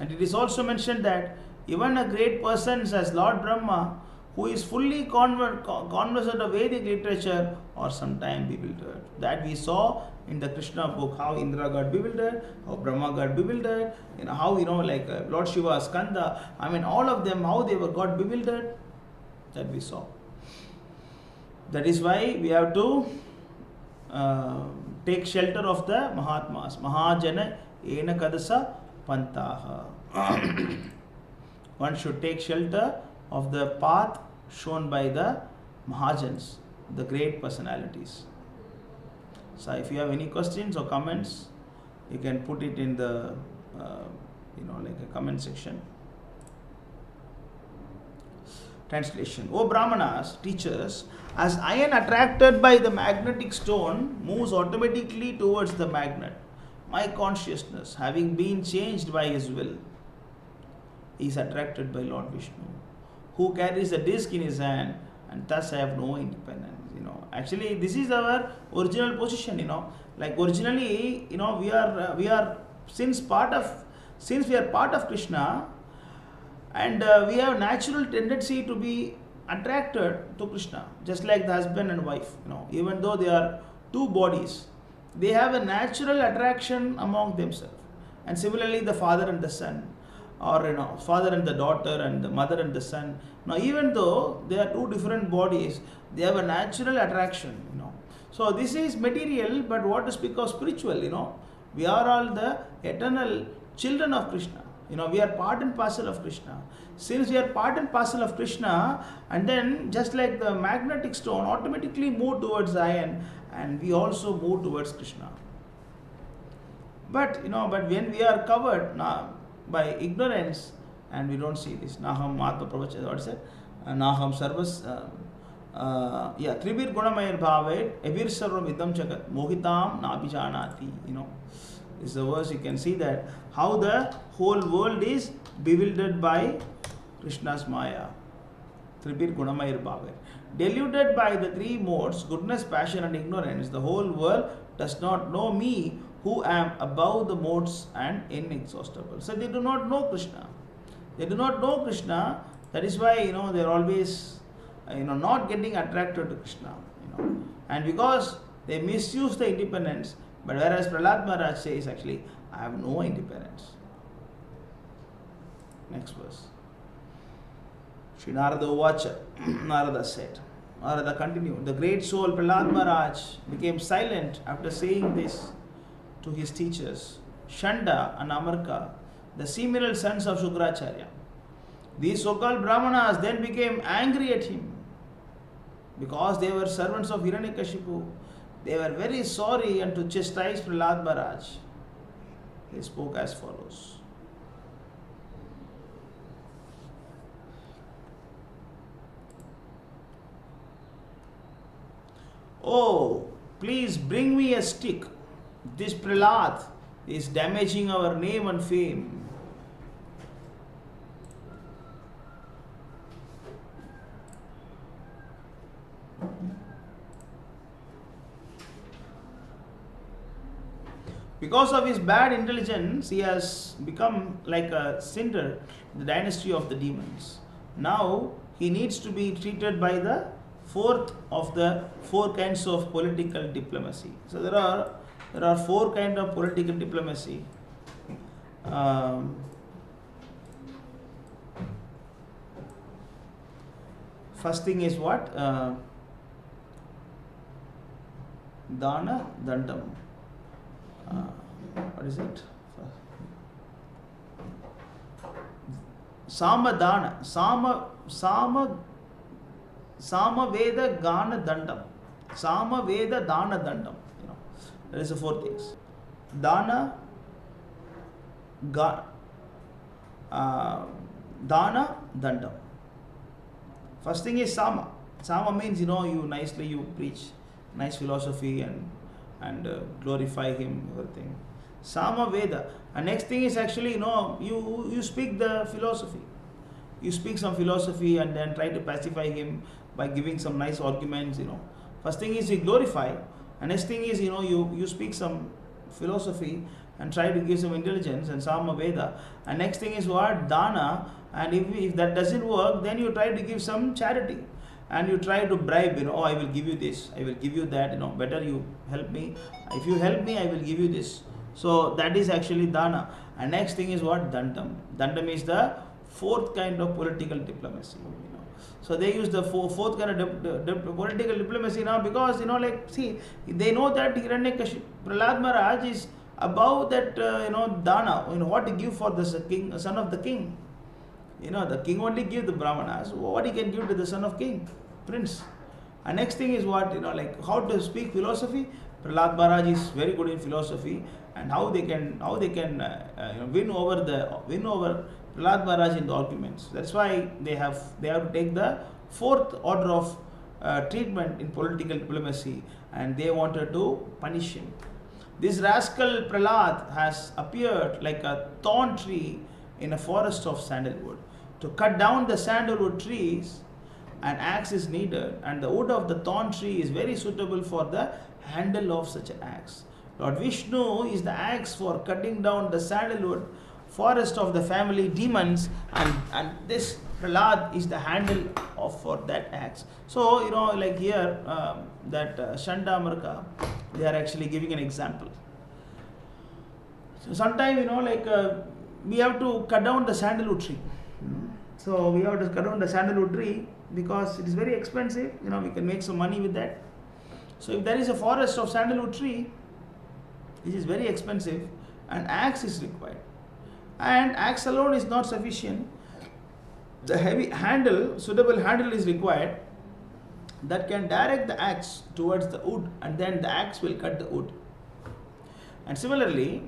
Speaker 1: And it is also mentioned that even a great person as Lord Brahma, who is fully conversant of Vedic literature, or sometimes bewildered. That we saw in the Krishna book, how Indra got bewildered, how Brahma got bewildered, how like Lord Shiva, Skanda, I mean all of them, how they got bewildered, that we saw. That is why we have to take shelter of the Mahatmas. Mahajana ena kadasa pantaha. One should take shelter of the path shown by the Mahajans, the great personalities. So if you have any questions or comments, you can put it in the like a comment section. Translation. O Brahmanas, teachers, as iron attracted by the magnetic stone moves automatically towards the magnet, my consciousness, having been changed by his will, is attracted by Lord Vishnu, who carries a disc in his hand, and thus I have no independence. Actually, this is our original position. Like originally, we are since we are part of Krishna, and we have natural tendency to be attracted to Krishna, just like the husband and wife. Even though they are two bodies, they have a natural attraction among themselves. And similarly, the father and the son, or father and the daughter, and the mother and the son. Now, even though they are two different bodies, they have a natural attraction. So this is material, but what to speak of spiritual? We are all the eternal children of Krishna. We are part and parcel of Krishna. Since we are part and parcel of Krishna, and then just like the magnetic stone automatically move towards iron, and we also move towards Krishna. But when we are covered by ignorance, and we don't see this. Naham Atma Pravachana, what is it? Naham Sarvas, Tribir Gunamayar Bhavet, Evir Sarvam Idam Chagat, Mohitam Nabijanati. This is the verse. You can see that how the whole world is bewildered by Krishna's Maya. Tribir Gunamayar Bhavet. Deluded by the three modes, goodness, passion, and ignorance, the whole world does not know me, who am above the modes and inexhaustible. So they do not know Krishna. They do not know Krishna. That is why they are always not getting attracted to Krishna. And because they misuse the independence, But whereas Prahlad Maharaj says, actually, I have no independence. Next verse. Sri Narada Uvacha, Narada said. Narada continued. The great soul Prahlad Maharaj became silent after saying this to his teachers, Shanda and Amarka, the seminal sons of Shukracharya. These so-called Brahmanas then became angry at him because they were servants of Hiranyakashipu. They were very sorry, and to chastise Prahlad Maharaj, they spoke as follows. Oh, please bring me a stick. This Prahlad is damaging our name and fame. Because of his bad intelligence, he has become like a cinder in the dynasty of the demons. Now, he needs to be treated by the fourth of the four kinds of political diplomacy. So there are four kinds of political diplomacy. First thing is what? Dana Dandam. What is it? Samadana. Veda Gana Dandam. Sama Veda Dana Dandam. There is the four things. Dana, Dana, Dandam. First thing is Sama. Sama means, you nicely you preach nice philosophy and glorify him, everything. Sama Veda. And next thing is actually, you speak the philosophy. You speak some philosophy and then try to pacify him by giving some nice arguments, First thing is you glorify. And next thing is, you speak some philosophy and try to give some intelligence and Sama Veda. And next thing is what? Dana. And if that doesn't work, then you try to give some charity. And you try to bribe, I will give you this, I will give you that, better you help me. If you help me, I will give you this. So that is actually Dana. And next thing is what? Dandam. Dandam is the fourth kind of political diplomacy. So they use the fourth kind of political diplomacy now because, they know that Hiranyakashipu, Prahlad Maharaj is above that, Dana, what to give for the king, son of the king. The king only give the Brahmanas, what he can give to the son of king, prince. And next thing is what, how to speak philosophy. Prahlad Maharaj is very good in philosophy, and how they can win over Prahlad Maharaj in the arguments. That's why they have to take the fourth order of treatment in political diplomacy, and they wanted to punish him. This rascal Prahlad has appeared like a thorn tree in a forest of sandalwood. To cut down the sandalwood trees, an axe is needed, and the wood of the thorn tree is very suitable for the handle of such an axe. Lord Vishnu is the axe for cutting down the sandalwood forest of the family demons, and this Prahlad is the handle for that axe. So, here, that Shanda Amarka, they are actually giving an example. So, sometimes, we have to cut down the sandalwood tree. So, we have to cut down the sandalwood tree because it is very expensive. We can make some money with that. So, if there is a forest of sandalwood tree, which is very expensive, an axe is required. And axe alone is not sufficient. The heavy handle, suitable handle is required that can direct the axe towards the wood, and then the axe will cut the wood. And similarly,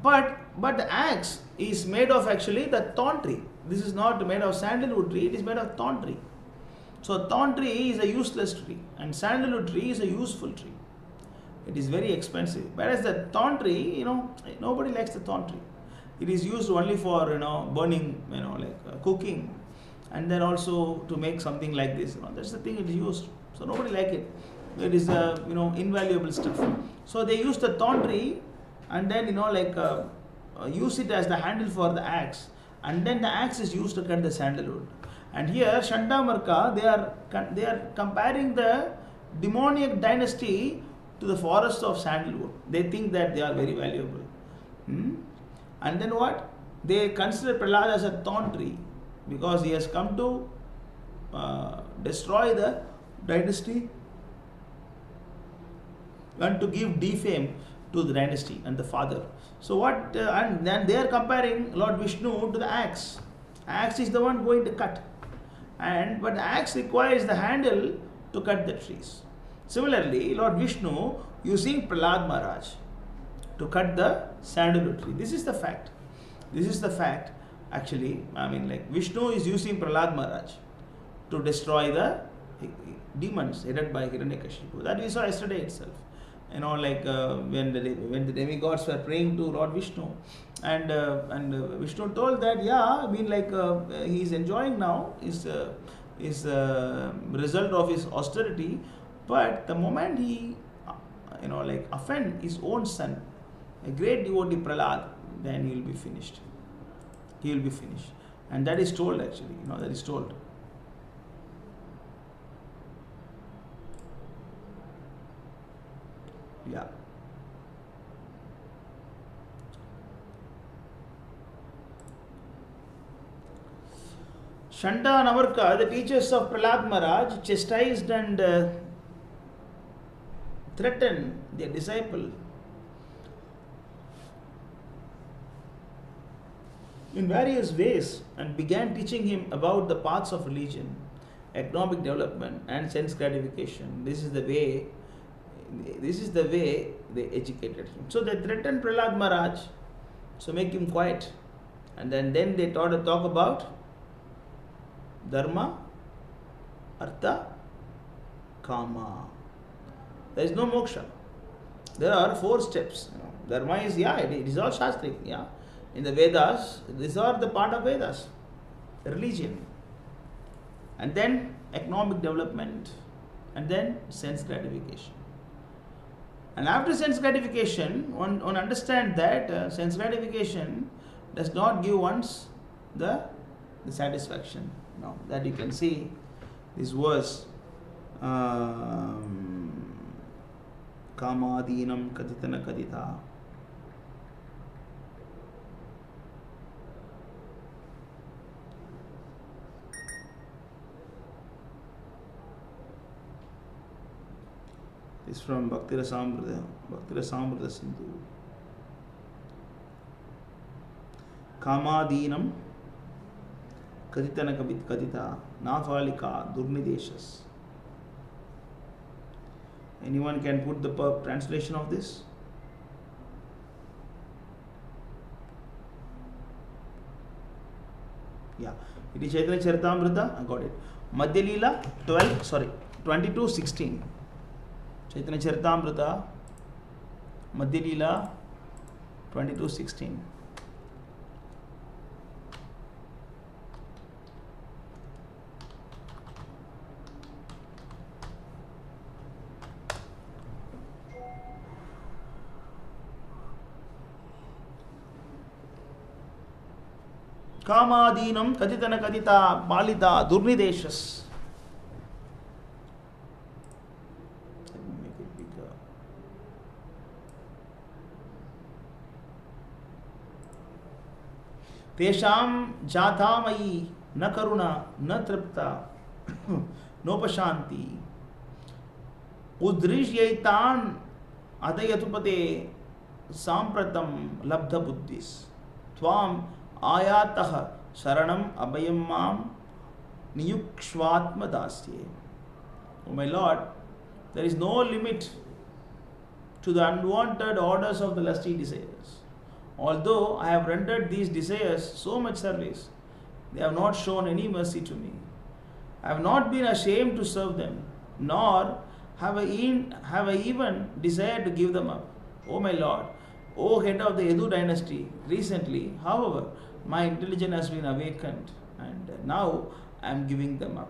Speaker 1: but the axe is made of actually the thorn tree. This is not made of sandalwood tree, it is made of thorn tree. So thorn tree is a useless tree, and sandalwood tree is a useful tree. It is very expensive. Whereas the thorn tree, nobody likes the thorn tree. It is used only for burning, cooking, and then also to make something like this. That's the thing it is used. So nobody like it. It is invaluable stuff. So they use the thorn tree, and then use it as the handle for the axe, and then the axe is used to cut the sandalwood. And here Shandamarka, they are comparing the demoniac dynasty to the forest of sandalwood. They think that they are very valuable. And then what? They consider Prahlad as a thorn tree because he has come to destroy the dynasty and to give defame to the dynasty and the father. So what? And then they are comparing Lord Vishnu to the axe. Axe is the one going to cut, but the axe requires the handle to cut the trees. Similarly, Lord Vishnu using Prahlad Maharaj to cut the sandalwood tree. This is the fact. This is the fact. Actually, Vishnu is using Prahlad Maharaj to destroy the demons headed by Hiranyakashipu. That we saw yesterday itself. When the demigods were praying to Lord Vishnu, and Vishnu told that he is enjoying now is result of his austerity, but the moment he offend his own son, a great devotee Prahlad, then he will be finished. He will be finished, and that is told actually. That is told. Yeah. Shanta and Amarka, the teachers of Prahlad Maharaj, chastised and threatened their disciple in various ways and began teaching him about the paths of religion, economic development and sense gratification. This is the way they educated him. So they threatened Prahlad Maharaj, so make him quiet. And then they talk about Dharma, Artha, Kama. There is no moksha. There are 4 steps. Dharma is, it is all Shastric. In the Vedas, these are the part of Vedas, religion. And then economic development. And then sense gratification. And after sense gratification, one understand that sense gratification does not give one's the satisfaction. That you can see this verse. Kamadinam kaditana kadita. It's from Bhakti Rasamrita Sindhu. Kamadinam kaditana kadita nafalika durnideshas. Anyone can put the translation of this? It is Chaitanya Charitamrita. I got it. Madhya Lila 22:16. Chaitanya Charitamrita, Madhya Lila 22:16. Kamadinam kaditana kadita balita durnideshas. Let me make it bigger. Tesham jatamayi na karuna na tripta nopashanti udrishyaitan adayatupate sampratam labdha buddhis tvam ayatah saranam abhayam mam niyukshvatma dasye. O my Lord, there is no limit to the unwanted orders of the lusty desires. Although I have rendered these desires so much service, they have not shown any mercy to me. I have not been ashamed to serve them, nor have I even desired to give them up. O my Lord, O head of the Yadu dynasty, recently, however, my intelligence has been awakened, and now I am giving them up.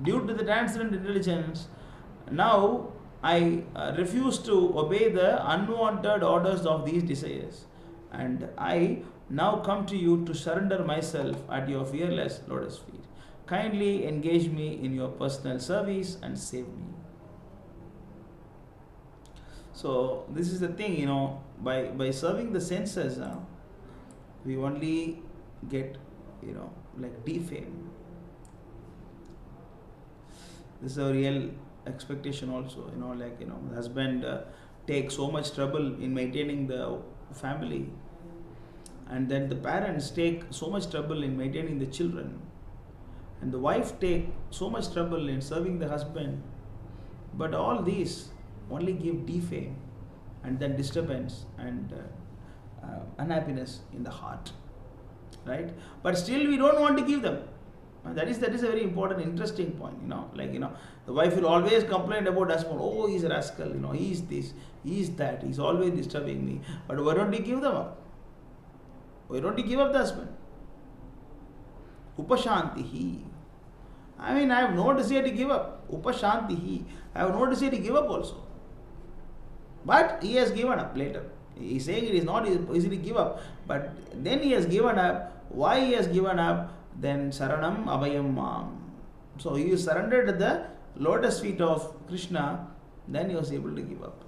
Speaker 1: Due to the transcendent intelligence, now I refuse to obey the unwanted orders of these desires, and I now come to you to surrender myself at your fearless lotus feet. Kindly engage me in your personal service and save me. So this is the thing, by serving the senses, we only get, like defame. This is a real expectation also, the husband takes so much trouble in maintaining the family, and then the parents take so much trouble in maintaining the children, and the wife take so much trouble in serving the husband, but all these only give defame and then disturbance and unhappiness in the heart, right? But still we don't want to give them. That is a very important, interesting point. The wife will always complain about husband. Oh, he's a rascal. He is this, he is that. He's always disturbing me. But why don't we give them up? Why don't we give up the husband? Upashantihi. I have no desire to give up. Upashantihi. I have no desire to give up also. But he has given up later. He is saying it is not easy to give up. But then he has given up. Why he has given up? Then Saranam Abhayam Mam. So he is surrendered at the lotus feet of Krishna. Then he was able to give up.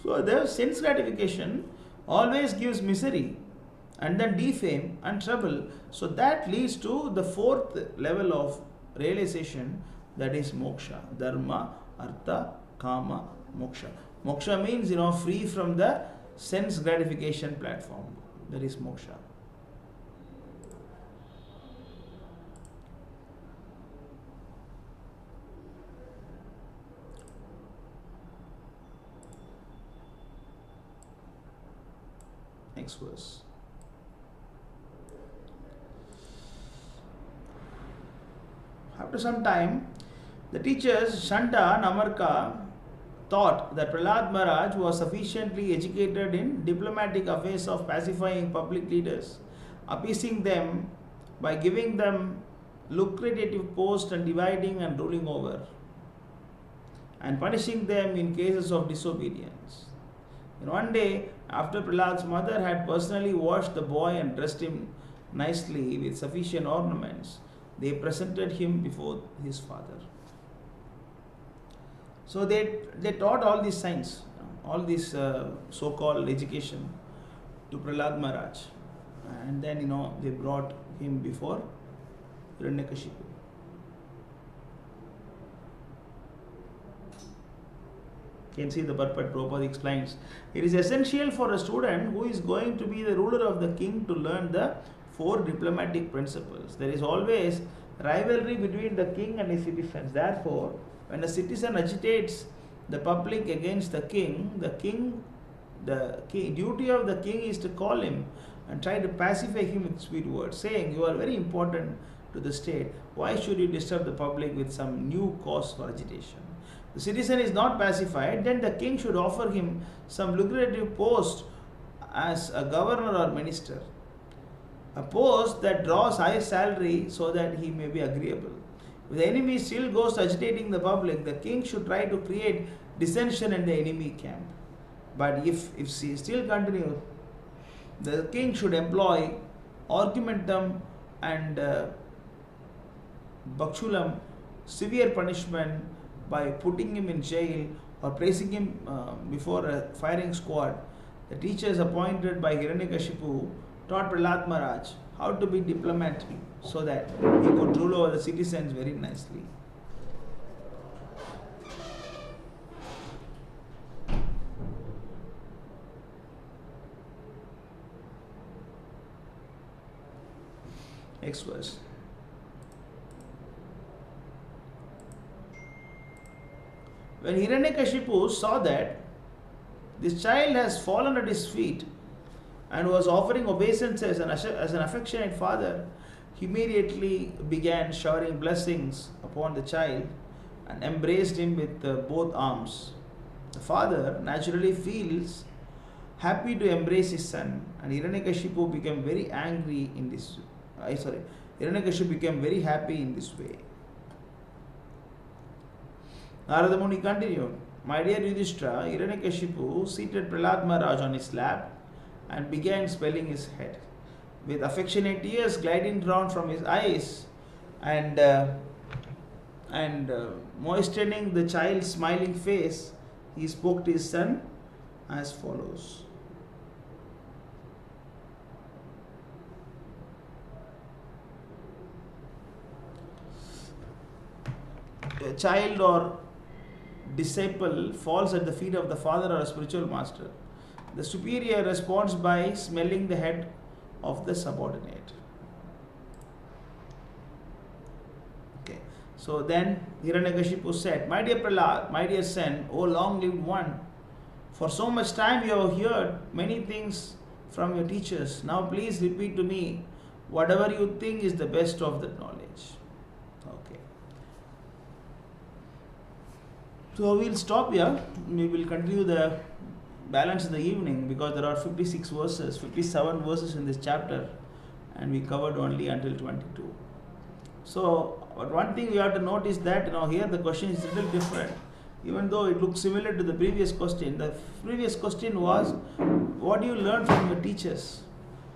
Speaker 1: So the sense gratification always gives misery and then defame and trouble. So that leads to the fourth level of realization, that is moksha. Dharma, artha, kama, moksha. Moksha means, free from the sense gratification platform. That is moksha. Next verse. After some time, the teachers Shanta and Amarka thought that Prahlad Maharaj was sufficiently educated in diplomatic affairs of pacifying public leaders, appeasing them by giving them lucrative posts and dividing and ruling over, and punishing them in cases of disobedience. One day, after Prahlad's mother had personally washed the boy and dressed him nicely with sufficient ornaments, they presented him before his father. So they taught all these science, all this so-called education to Prahlad Maharaj, and then they brought him before Hiranyakashipu. You can see the purport. Prabhupada explains, it is essential for a student who is going to be the ruler of the king to learn the 4 diplomatic principles. There is always rivalry between the king and his citizens. Therefore, when a citizen agitates the public against the duty of the king is to call him and try to pacify him with sweet words, saying, "You are very important to the state. Why should you disturb the public with some new cause for agitation?" The citizen is not pacified, then the king should offer him some lucrative post as a governor or minister, a post that draws high salary so that he may be agreeable. If the enemy still goes agitating the public, the king should try to create dissension in the enemy camp. But if he still continues, the king should employ argumentum and bhakshulam, severe punishment, by putting him in jail or placing him before a firing squad. The teachers appointed by Hiranyakashipu taught Prahlad Maharaj how to be diplomatic so that he could rule over the citizens very nicely. Next verse. When Hiranyakashipu saw that this child has fallen at his feet and was offering obeisances as an affectionate father, he immediately began showering blessings upon the child and embraced him with both arms. The father naturally feels happy to embrace his son, and Hiranyakashipu became very angry in this. Hiranyakashipu became very happy in this way. Narada Muni continued, "My dear Yudhishthira, Hiranyakashipu seated Prahlad Maharaj on his lap and began spelling his head. With affectionate tears gliding down from his eyes and and moistening the child's smiling face, he spoke to his son as follows. A child or disciple falls at the feet of the father or a spiritual master. The superior responds by smelling the head of the subordinate. Okay. So then Hiranyakashipu said, "My dear Prahlad, my dear son, O long-lived one, for so much time you have heard many things from your teachers. Now please repeat to me whatever you think is the best of that knowledge." Okay. So we'll stop here. We will continue the balance in the evening because there are 56 verses, 57 verses in this chapter, and we covered only until 22. So, but one thing we have to note is that here the question is a little different. Even though it looks similar to the previous question was, what do you learn from your teachers?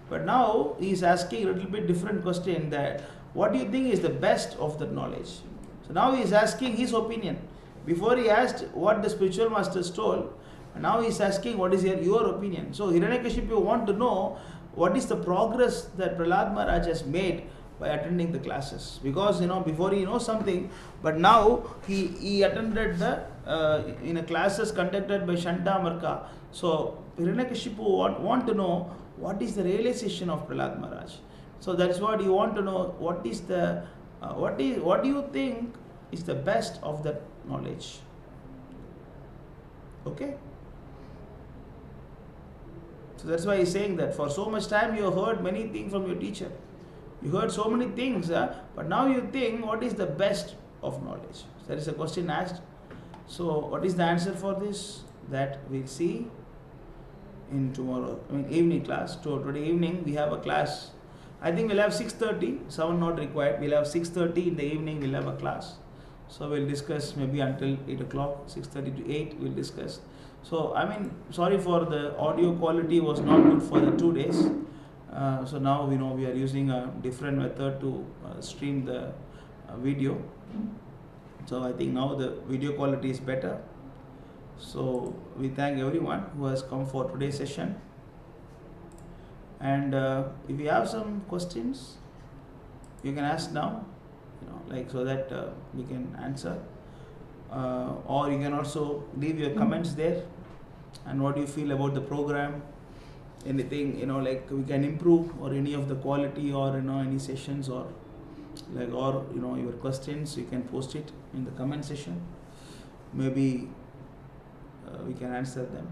Speaker 1: But now he is asking a little bit different question, that what do you think is the best of the knowledge? So now he is asking his opinion. Before he asked what the spiritual masters told, and now he is asking what is your opinion. So Hiranyakashipu want to know what is the progress that Prahlad Maharaj has made by attending the classes. Because before he knows something, but now he attended the in a classes conducted by Shanta Marka. So Hiranyakashipu want to know what is the realization of Prahlad Maharaj. So that's what you want to know. What is the what do you think is the best of that knowledge? Okay. So that's why he's saying that for so much time you have heard many things from your teacher. You heard so many things, but now you think what is the best of knowledge? So there is a question asked. So what is the answer for this? That we'll see in evening class. So today evening we have a class. I think we'll have 6:30. 7 not required. We'll have 6:30 in the evening. We'll have a class. So we'll discuss maybe until 8 o'clock. 6:30 to 8 we'll discuss. So sorry for the audio quality was not good for the 2 days. So now we are using a different method to stream the video. So I think now the video quality is better. So we thank everyone who has come for today's session. And if you have some questions, you can ask now, so that we can answer. Or you can also leave your comments there, and what do you feel about the program, anything we can improve, or any of the quality, or any sessions, or your questions, you can post it in the comment section. Maybe we can answer them.